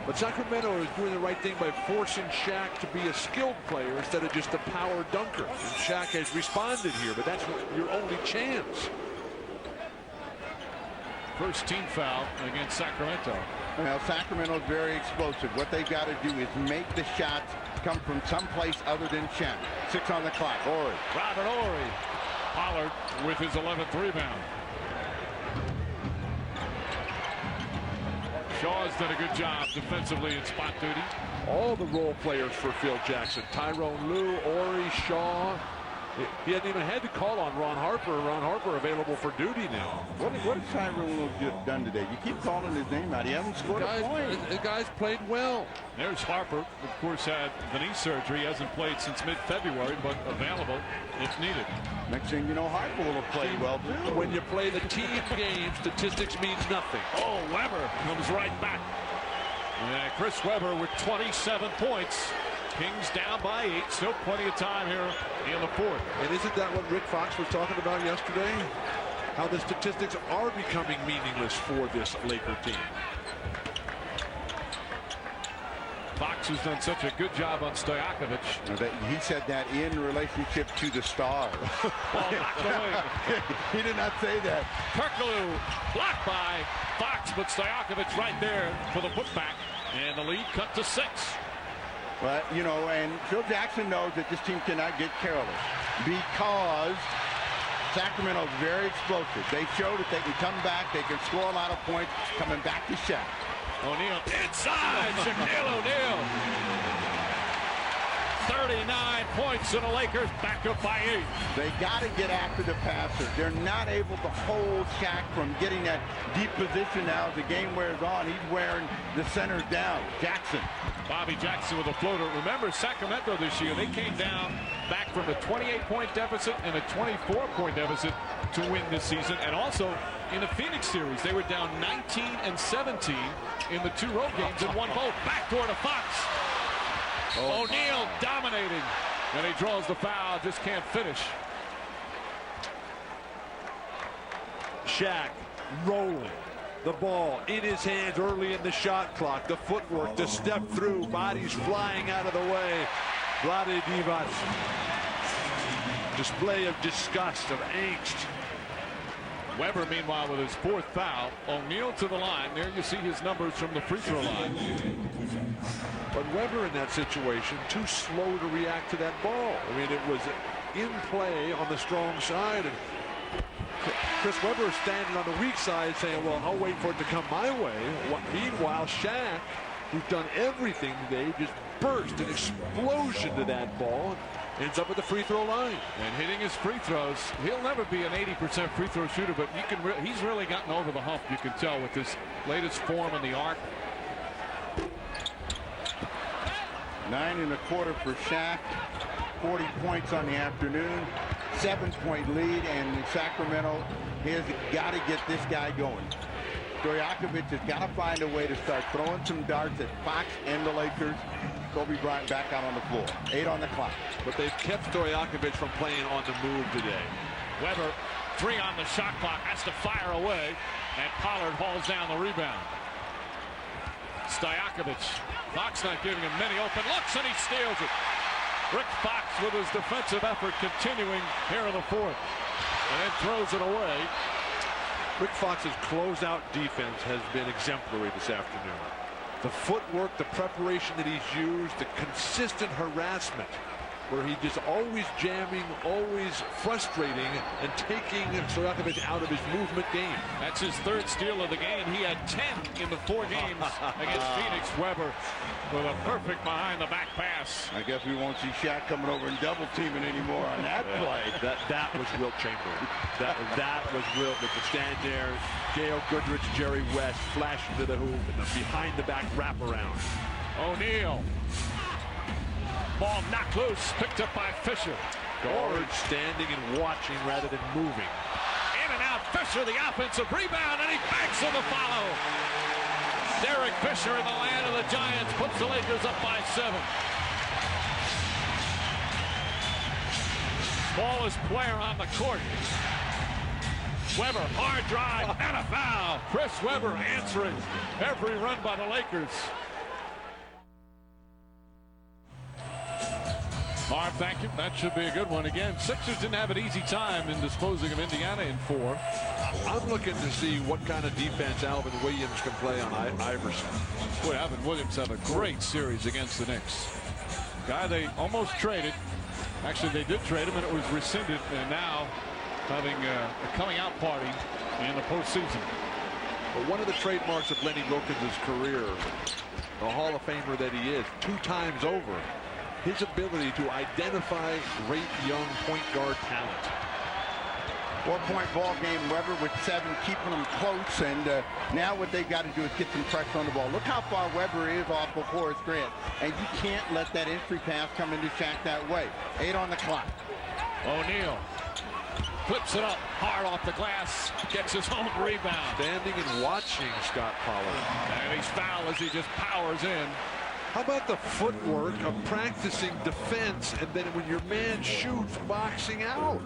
But Sacramento is doing the right thing by forcing Shaq to be a skilled player instead of just a power dunker. And Shaq has responded here, but that's your only chance. First team foul against Sacramento. Well, Sacramento's very explosive. What they've got to do is make the shots come from someplace other than Shaq. 6 on the clock. Horry. Robert Horry. Pollard with his 11th rebound. Shaw's done a good job defensively in spot duty. All the role players for Phil Jackson. Tyrone Lue, Horry, Shaw. He hadn't even had to call on Ron Harper. Ron Harper available for duty now. What has Tyrone Lue done today? You keep calling his name out. He hasn't scored a point. The guy's played well. There's Harper. Of course, had the knee surgery. He hasn't played since mid-February, but available if needed. Next thing you know, Harper will have played well, too. When you play the team game, statistics means nothing. Oh, Weber comes right back. And Chris Weber with 27 points. Kings down by 8. Still plenty of time here in the fourth. And isn't that what Rick Fox was talking about yesterday? How the statistics are becoming meaningless for this Laker team. Fox has done such a good job on Stoyakovich. He said that in relationship to the Stars. Ball knocked away. He did not say that. Turkoglu blocked by Fox, but Stoyakovich right there for the putback. And the lead cut to 6. But, you know, and Phil Jackson knows that this team cannot get careless because Sacramento is very explosive. They show that they can come back, they can score a lot of points, coming back to Shaq. O'Neal inside, Shaquille O'Neal. 39 points, and the Lakers back up by 8. They got to get after the passer. They're not able to hold Shaq from getting that deep position now as the game wears on. He's wearing the center down. Jackson. Bobby Jackson with a floater. Remember, Sacramento this year, they came down back from a 28-point deficit and a 24-point deficit to win this season. And also in the Phoenix series, they were down 19 and 17 in the 2 road games and won both. Backdoor to Fox. O'Neal dominating, and he draws the foul, just can't finish. Shaq rolling. The ball in his hands early in the shot clock. The footwork, the step through, bodies flying out of the way. Vlade Divac. Display of disgust, of angst. Weber, meanwhile, with his 4th foul. O'Neal to the line. There you see his numbers from the free throw line. But Weber in that situation, too slow to react to that ball. I mean, it was in play on the strong side. And Chris Weber is standing on the weak side saying, well, I'll wait for it to come my way. Meanwhile, Shaq, who's done everything today, just burst an explosion to that ball. Ends up at the free throw line. And hitting his free throws. He'll never be an 80% free throw shooter, but he's really gotten over the hump, you can tell, with his latest form in the arc. 9 1/4 for Shaq. 40 points on the afternoon. 7-point lead, and Sacramento has got to get this guy going. Stoyakovic has got to find a way to start throwing some darts at Fox and the Lakers. Kobe Bryant back out on the floor. 8 on the clock. But they've kept Stoyakovic from playing on the move today. Weber, 3 on the shot clock, has to fire away, and Pollard hauls down the rebound. Stoyakovic. Fox not giving him many open looks, and he steals it. Rick Fox with his defensive effort continuing here in the 4th. And then throws it away. Rick Fox's closeout defense has been exemplary this afternoon. The footwork, the preparation that he's used, the consistent harassment where he's just always jamming, always frustrating, and taking Stojakovic out of his movement game. That's his third steal of the game. He had 10 in the 4 games against Phoenix. Weber with a perfect behind-the-back pass. I guess we won't see Shaq coming over and double-teaming anymore on that play. That was Wilt Chamberlain. That was Wilt with the stand there. Gail Goodrich, Jerry West flash into the hoop and the behind-the-back wraparound. O'Neal. Ball knocked loose, picked up by Fisher. Guard standing and watching rather than moving. In and out, Fisher, the offensive rebound, and he banks on the follow. Derek Fisher in the land of the Giants puts the Lakers up by 7. Smallest player on the court. Weber, hard drive, and a foul. Chris Weber answering every run by the Lakers. Marv, thank you. That should be a good one. Again, Sixers didn't have an easy time in disposing of Indiana in 4. I'm looking to see what kind of defense Alvin Williams can play on Iverson. Boy, Alvin Williams had a great series against the Knicks. Guy they almost traded. Actually, they did trade him, and it was rescinded. And now having a coming-out party in the postseason. But one of the trademarks of Lenny Wilkins' career, the Hall of Famer that he is, 2 times over, his ability to identify great young point guard talent. 4-point ball game. Weber with 7, keeping them close. And now what they've got to do is get some pressure on the ball. Look how far Weber is off of Horace Grant. And you can't let that entry pass come into Shaq that way. 8 on the clock. O'Neal flips it up hard off the glass, gets his own rebound. Standing and watching Scott Pollard. And he's fouled as he just powers in. How about the footwork of practicing defense and then when your man shoots, boxing out?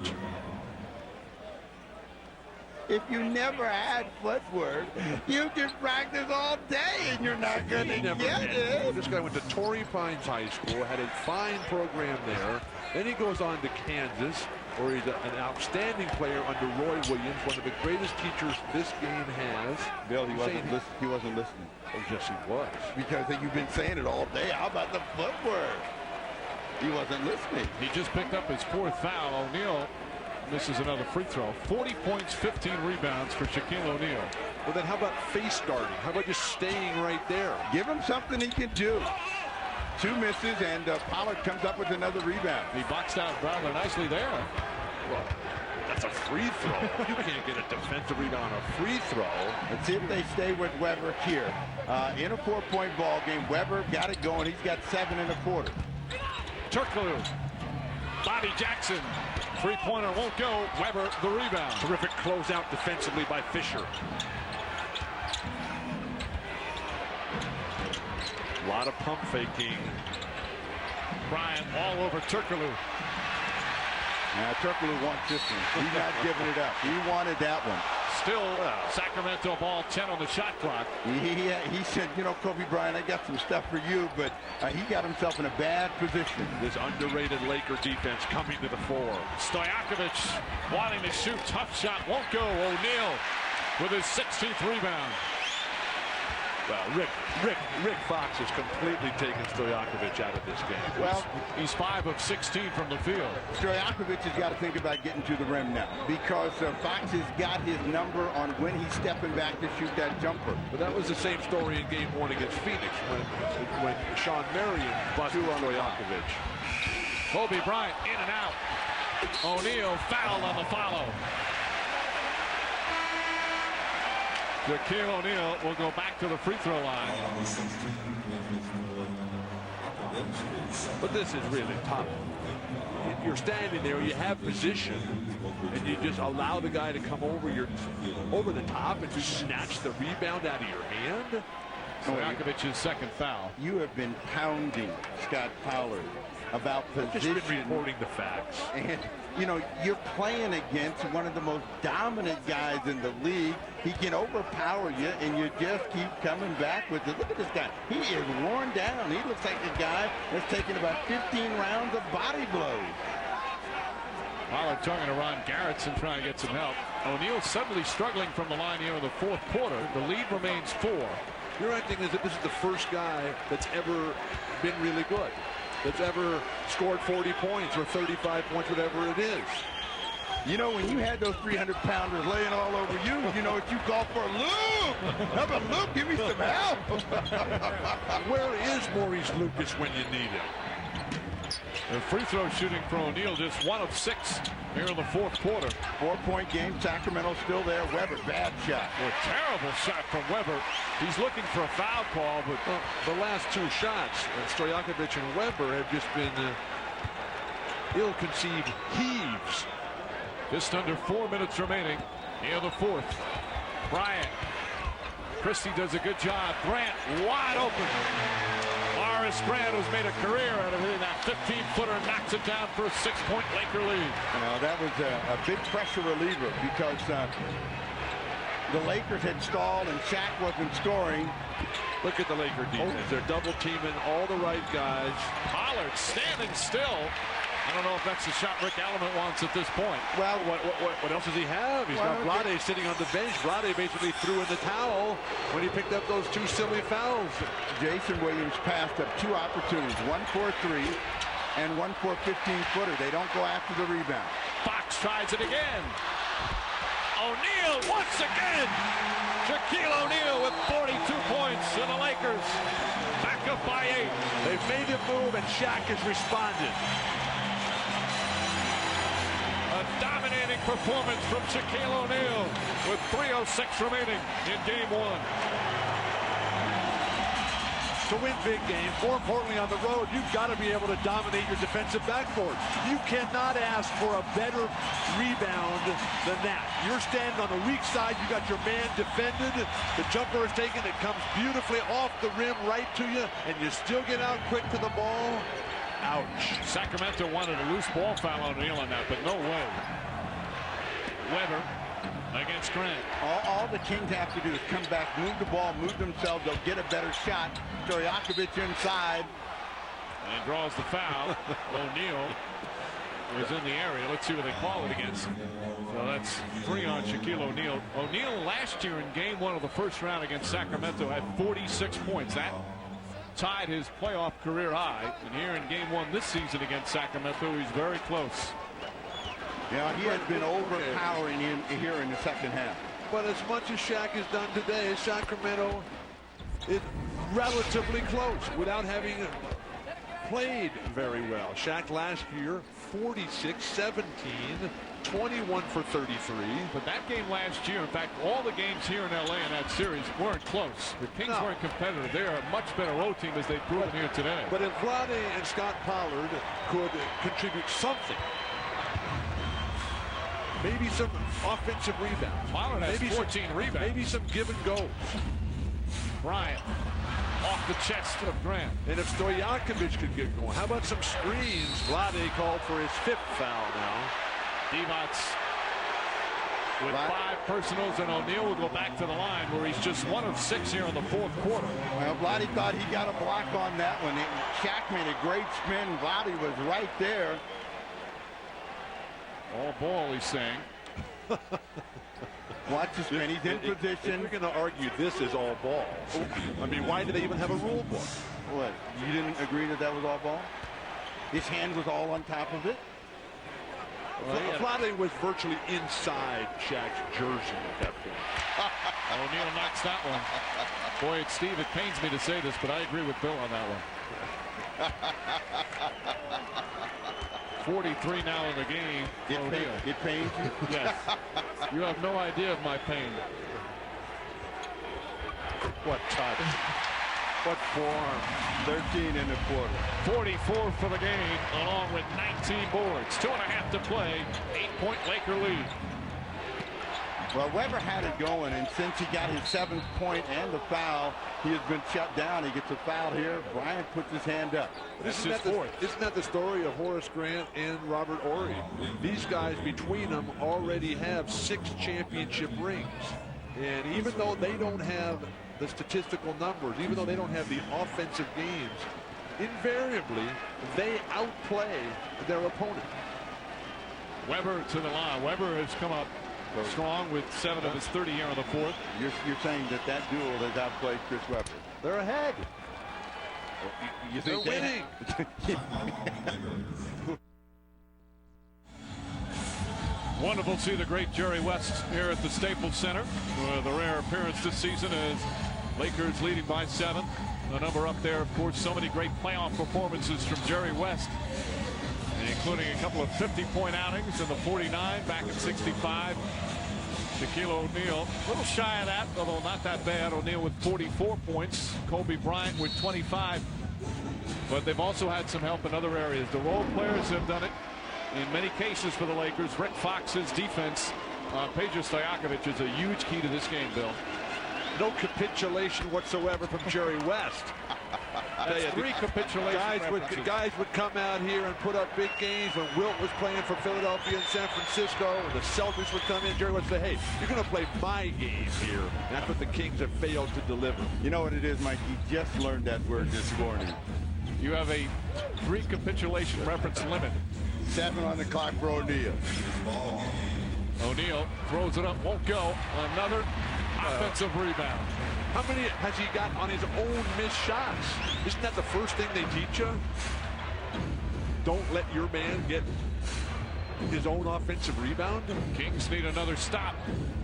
If you never had footwork, you can practice all day and you're not going to get it. This guy went to Torrey Pines High School, had a fine program there. Then he goes on to Kansas, where he's an outstanding player under Roy Williams, one of the greatest teachers this game has. Bill, he wasn't listening. Oh, yes, he was. Because you've been saying it all day. How about the footwork? He wasn't listening. He just picked up his 4th foul. O'Neal misses another free throw. 40 points, 15 rebounds for Shaquille O'Neal. Well, then how about face guarding? How about just staying right there? Give him something he can do. 2 misses, and Pollard comes up with another rebound. He boxed out rather nicely there. Well, that's a free throw. You can't get a defensive rebound on a free throw. Let's see if they stay with Weber here. In a 4-point ball game, Weber got it going. He's got 7 1/4. Turkoglu. Bobby Jackson. 3-pointer won't go. Weber the rebound. Terrific closeout defensively by Fisher. A lot of pump faking. Bryant all over Turkoglu. Turkoglu wants this one. He's not giving it up. He wanted that one. Still Sacramento ball, 10 on the shot clock. He said, you know, Kobe Bryant, I got some stuff for you, but he got himself in a bad position. This underrated Laker defense coming to the fore. Stoyakovich wanting to shoot, tough shot, won't go. O'Neal with his 16th rebound. Well, Rick Fox has completely taken Stojakovic out of this game. Well, he's 5 of 16 from the field. Stojakovic has got to think about getting to the rim now because Fox has got his number on when he's stepping back to shoot that jumper. But that was the same story in Game 1 against Phoenix when Sean Marion busted Stojakovic. Kobe Bryant in and out. O'Neal fouled on the follow. Shaquille O'Neal will go back to the free throw line. But this is really tough. You're standing there, you have position, and you just allow the guy to come over the top and just snatch the rebound out of your hand. Stojakovic's 2nd foul. You have been pounding Scott Pollard about position. Just been reporting the facts. And, you know, you're playing against one of the most dominant guys in the league. He can overpower you, and you just keep coming back with it. Look at this guy. He is worn down. He looks like a guy that's taken about 15 rounds of body blows. Pollard talking to Ron Garrettson, trying to get some help. O'Neal suddenly struggling from the line here in the 4th quarter. The lead remains 4. You're acting as if this is the first guy that's ever been really good. that's ever scored 40 points or 35 points, whatever it is. You know, when you had those 300-pounders laying all over you, you know what you call for? Luke! How about Luke? Give me some help! Where is Maurice Lucas when you need him? The free throw shooting for O'Neal, just 1 of 6 here in the fourth quarter. 4-point game. Sacramento still there. Weber, bad shot. A terrible shot from Weber. He's looking for a foul call, but the last 2 shots, Stoyakovich and Weber, have just been ill-conceived heaves. just under 4 minutes remaining in the fourth. Bryant. Christie does a good job. Grant wide open. Morris Grant, who's made a career out of hitting that 15-footer, knocks it down for a 6-point Laker lead. That was a big pressure reliever because the Lakers had stalled and Shaq wasn't scoring. Look at the Laker defense. They're double teaming all the right guys. Pollard standing still. I don't know if that's the shot Rick Allen wants at this point. Well, what else does he have? He's got Vlade sitting on the bench. Vlade basically threw in the towel when he picked up those 2 silly fouls. Jason Williams passed up 2 opportunities, one for a 3 and one for a 15-footer. They don't go after the rebound. Fox tries it again. O'Neal once again. Shaquille O'Neal with 42 points, and the Lakers back up by 8. They've made a move, and Shaq has responded. A dominating performance from Shaquille O'Neal with 3:06 remaining in game 1. To win big games, more importantly on the road, you've got to be able to dominate your defensive backboard. You cannot ask for a better rebound than that. You're standing on the weak side, you got your man defended, the jumper is taken, it comes beautifully off the rim right to you, and you still get out quick to the ball. Ouch. Sacramento wanted a loose ball foul on O'Neal on that, but no way. Weber against Grant. All the Kings have to do is come back, move the ball, move themselves, they'll get a better shot. Stoyakovich inside. And draws the foul. O'Neal was in the area. Let's see what they call it against. So that's 3 on Shaquille O'Neal. O'Neal last year in game 1 of the first round against Sacramento had 46 points. That tied his playoff career high. And here in game 1 this season against Sacramento, he's very close. Yeah, he has been overpowering here in the second half. But as much as Shaq has done today, Sacramento is relatively close without having played very well. Shaq last year, 46-17, 21 for 33. But that game last year, in fact, all the games here in LA in that series weren't close. The Kings weren't competitive. They're a much better road team as they've proven here today. But if Vlade and Scott Pollard could contribute something, maybe some offensive rebounds. Pollard has 14 rebounds. Maybe some give and goes. Bryant off the chest of Grant. And if Stoyakovich could get going, how about some screens? Vlade called for his 5th foul now. Divac with 5 personals, and O'Neal will go back to the line where he's just 1 of 6 here in the fourth quarter. Well, Vlade thought he got a block on that one. Shaq made a great spin. Vlade was right there. All ball, he's saying. Watch the spin. He's in position. If you're going to argue this is all ball, I mean, why do they even have a rule book? What? You didn't agree that that was all ball? His hand was all on top of it? Vlade was virtually inside Shaq's jersey at that point. O'Neal knocks that one. Boy, Steve, it pains me to say this, but I agree with Bill on that one. 43 now in the game. It pains you? Yes. You have no idea of my pain. What touch. What form. 13 in the quarter. 44 for the game, along with 19 boards. 2.5 to play. 8-point Laker lead. Well, Weber had it going, and since he got his 7th point and the foul, he has been shut down. He gets a foul here. Bryant puts his hand up. This is 4th. Isn't that the story of Horace Grant and Robert Horry? These guys between them already have 6 championship rings. And even though they don't have the statistical numbers, even though they don't have the offensive games, invariably they outplay their opponent. Weber to the line. Weber has come up strong with 7 of his 30 here in the fourth. You're saying that duel has outplayed Chris Webber. They're ahead. You think they're winning? Wonderful to see the great Jerry West here at the Staples Center. The rare appearance this season as Lakers leading by 7. The number up there, of course, so many great playoff performances from Jerry West, including a couple of 50-point outings in the 49 back in 65. Shaquille O'Neal, a little shy of that, although not that bad. O'Neal with 44 points. Kobe Bryant with 25. But they've also had some help in other areas. The role players have done it in many cases for the Lakers. Rick Fox's defense on Peja Stojaković is a huge key to this game, Bill. No capitulation whatsoever from Jerry West. That's 3 capitulations. Guys would come out here and put up big games when Wilt was playing for Philadelphia and San Francisco, and the Celtics would come in. Jerry would say, hey, you're going to play my game here. And that's what the Kings have failed to deliver. You know what it is, Mike? You just learned that word this morning. You have a 3 capitulation reference limit. 7 on the clock for O'Neal. O'Neal throws it up, won't go. Another offensive rebound. How many has he got on his own missed shots? Isn't that the first thing they teach you? Don't let your man get his own offensive rebound. Kings need another stop.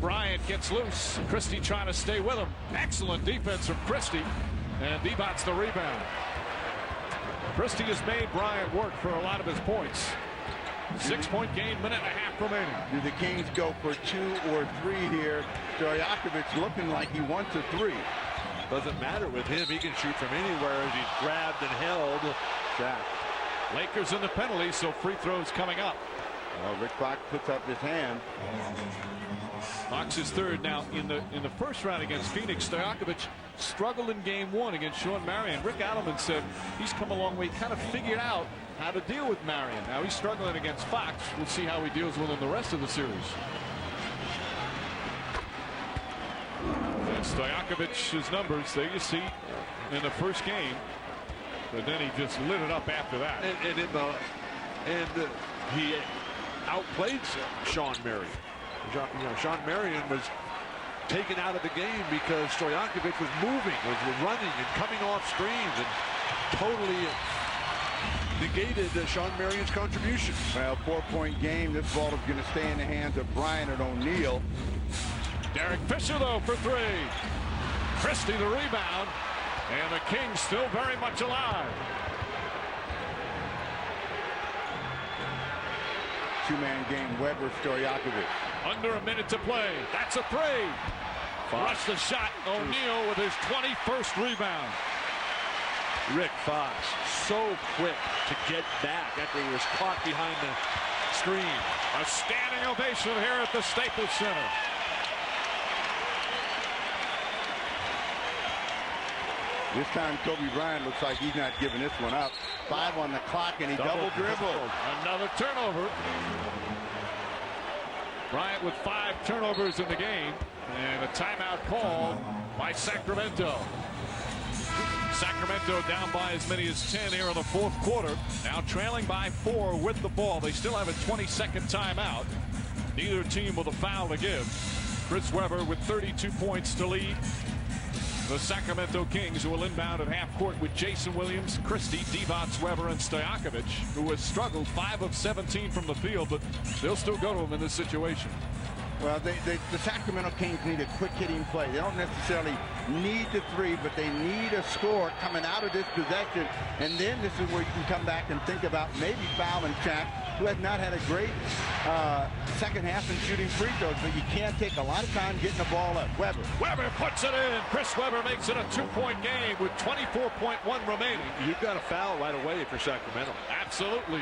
Bryant gets loose. Christie trying to stay with him. Excellent defense from Christie. And Dibot's the rebound. Christie has made Bryant work for a lot of his points. 6-point game, minute and a half remaining. Do the Kings go for 2 or 3 here? Stoyakovich looking like he wants a 3. Doesn't matter with him. He can shoot from anywhere as he's grabbed and held. Shaq. Lakers in the penalty, so free throws coming up. Well, Rick Fox puts up his hand. Fox is third now in the first round against Phoenix. Stoyakovich struggled in game 1 against Sean Marion. Rick Adelman said he's come a long way, kind of figured out how to deal with Marion. Now he's struggling against Fox. We'll see how he deals with him the rest of the series. And Stojakovic's numbers, there you see in the first game, but then he just lit it up after that. And he outplayed Sean Marion. Sean Marion was taken out of the game because Stojakovic was moving, was running and coming off screens and totally negated Sean Marion's contribution. Well, 4-point game. This ball is going to stay in the hands of Bryant and O'Neal. Derek Fisher, though, for 3. Christie the rebound, and the Kings still very much alive. 2-man game, Weber, Stojakovic. Under a minute to play. That's a 3. Rush the shot. O'Neal with his 21st rebound. Rick Fox so quick to get back after he was caught behind the screen. A standing ovation here at the Staples Center. This time Kobe Bryant looks like he's not giving this one up. 5 on the clock, and he double dribbled. Another turnover. Bryant with 5 turnovers in the game, and a timeout called by Sacramento. Sacramento down by as many as 10 here in the 4th quarter. Now trailing by 4 with the ball. They still have a 20-second timeout. Neither team with a foul to give. Chris Webber with 32 points to lead the Sacramento Kings, who will inbound at half court with Jason Williams, Christie, Divac, Weber, and Stojakovic, who has struggled 5 of 17 from the field, but they'll still go to him in this situation. Well, the Sacramento Kings need a quick-hitting play. They don't necessarily need the 3, but they need a score coming out of this possession. And then this is where you can come back and think about maybe fouling Shaq, who has not had a great second half in shooting free throws, but you can't take a lot of time getting the ball up. Weber puts it in. Chris Webber makes it a 2-point game with 24.1 remaining. You've got to foul right away if you're Sacramento. Absolutely.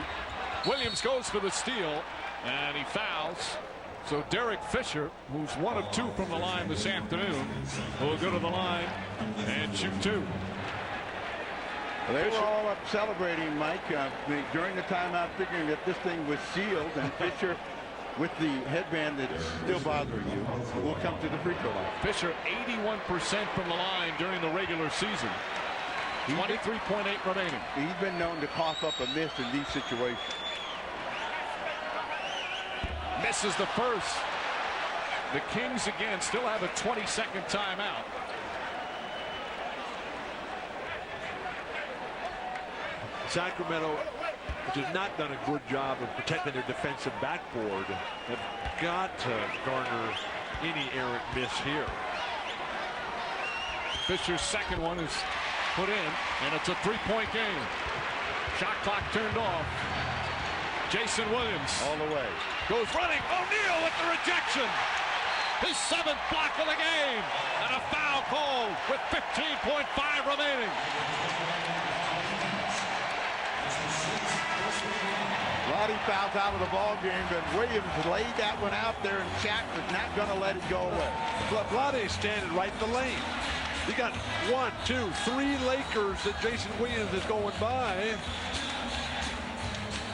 Williams goes for the steal, and he fouls. So Derek Fisher, who's 1 of 2 from the line this afternoon, will go to the line and shoot 2. They were all up celebrating, Mike, during the timeout, figuring that this thing was sealed, and Fisher, with the headband that's still bothering you, will come to the free throw line. Fisher 81% from the line during the regular season. 23.8 remaining. He's been known to cough up a miss in these situations. Misses the first. The Kings again still have a 20-second timeout. Sacramento, which has not done a good job of protecting their defensive backboard, have got to garner any errant miss here. Fisher's second one is put in, and it's a three-point game. Shot clock turned off. Jason Williams All the way. goes running. O'Neal with the rejection. His 7th block of the game, and a foul called with 15.5 remaining. A lot of fouls out of the ball game, but Williams laid that one out there, and Shaq was not going to let it go away. Vlade's standing right in the lane. You got 1, 2, 3 Lakers that Jason Williams is going by.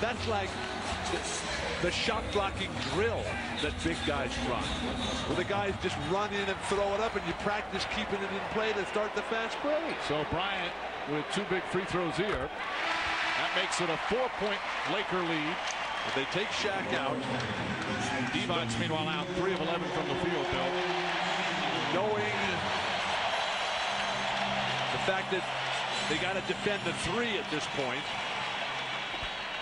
That's like the shot blocking drill that big guys run, where the guys just run in and throw it up, and you practice keeping it in play to start the fast break. So Bryant with 2 big free throws here. That makes it a 4-point Laker lead. They take Shaq out. Devon's meanwhile out 3 of 11 from the field, Bill. Knowing the fact that they got to defend the 3 at this point.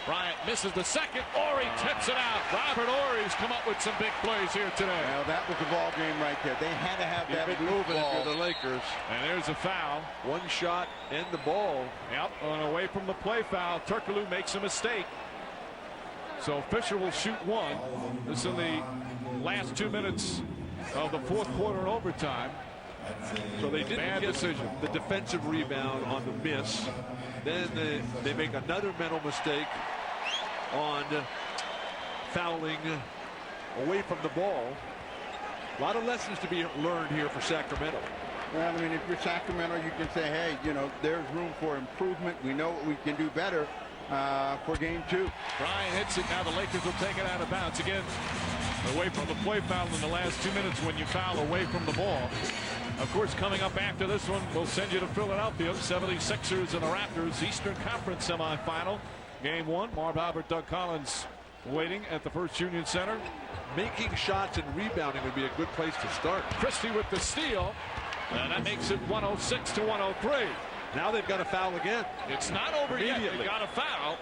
Bryant misses the second. Horry tips it out. Robert Horry's come up with some big plays here today. Well, that was the ball game right there. They had to have that moving ball. if you're the Lakers. And there's a foul. 1 shot and the ball. Yep, on away from the play foul. Turkoglu makes a mistake. So Fisher will shoot 1. This is in the last 2 minutes of the 4th quarter and overtime. So they didn't Bad get decision. the defensive rebound on the miss. Then they make another mental mistake on fouling away from the ball. A lot of lessons to be learned here for Sacramento. Well, I mean, if you're Sacramento, you can say, hey, you know, there's room for improvement. We know what we can do better for game 2. Bryant hits it. Now the Lakers will take it out of bounds again. Away from the play foul in the last 2 minutes when you foul away from the ball. Of course, coming up after this one, we'll send you to Philadelphia. 76ers and the Raptors, Eastern Conference Semifinal. Game 1, Marv Albert, Doug Collins waiting at the First Union Center. Making shots and rebounding would be a good place to start. Christie with the steal, and that makes it 106 to 103. Now they've got a foul again. It's not over yet. They got a foul.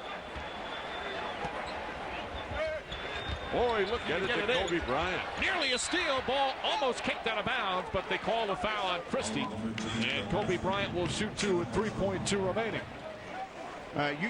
Boy, look Get at it to Kobe Bryant. Nearly a steal. Ball almost kicked out of bounds, but they call a foul on Christie. And Kobe Bryant will shoot 2 with 3.2 remaining.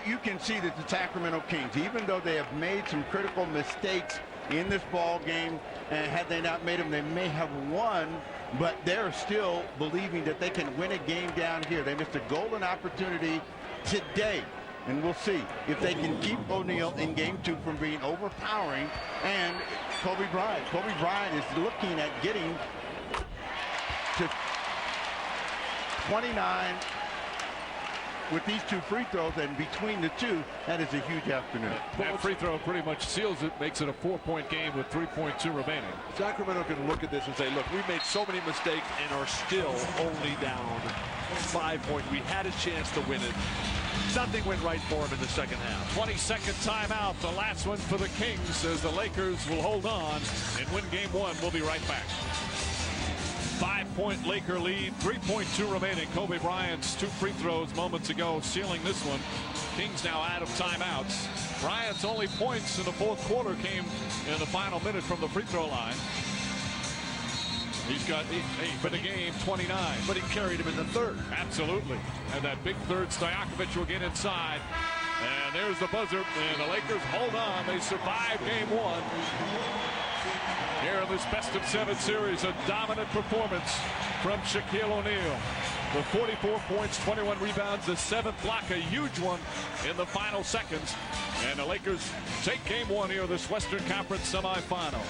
You can see that the Sacramento Kings, even though they have made some critical mistakes in this ball game, and had they not made them, they may have won, but they're still believing that they can win a game down here. They missed a golden opportunity today, and we'll see if they can keep O'Neal in game 2 from being overpowering. And Kobe Bryant. Kobe Bryant is looking at getting to 29 with these 2 free throws, and between the 2, that is a huge afternoon. That free throw pretty much seals it, makes it a 4-point game with 3.2 remaining. Sacramento can look at this and say, look, we made so many mistakes and are still only down 5 points. We had a chance to win it. Something went right for them in the second half. 22nd timeout, the last one for the Kings, as the Lakers will hold on and win game 1. We'll be right back. 5-point Laker lead, 3.2 remaining. Kobe Bryant's 2 free throws moments ago sealing this one. Kings now out of timeouts. Bryant's only points in the 4th quarter came in the final minute from the free throw line. He's got 8 for the game, 29. But he carried him in the 3rd. Absolutely. And that big 3rd, Stoyakovich will get inside. And there's the buzzer. And the Lakers hold on. They survive game 1. Here in this best-of-7 series, a dominant performance from Shaquille O'Neal. The 44 points, 21 rebounds, the 7th block, a huge one in the final seconds. And the Lakers take game 1 here, this Western Conference semifinal.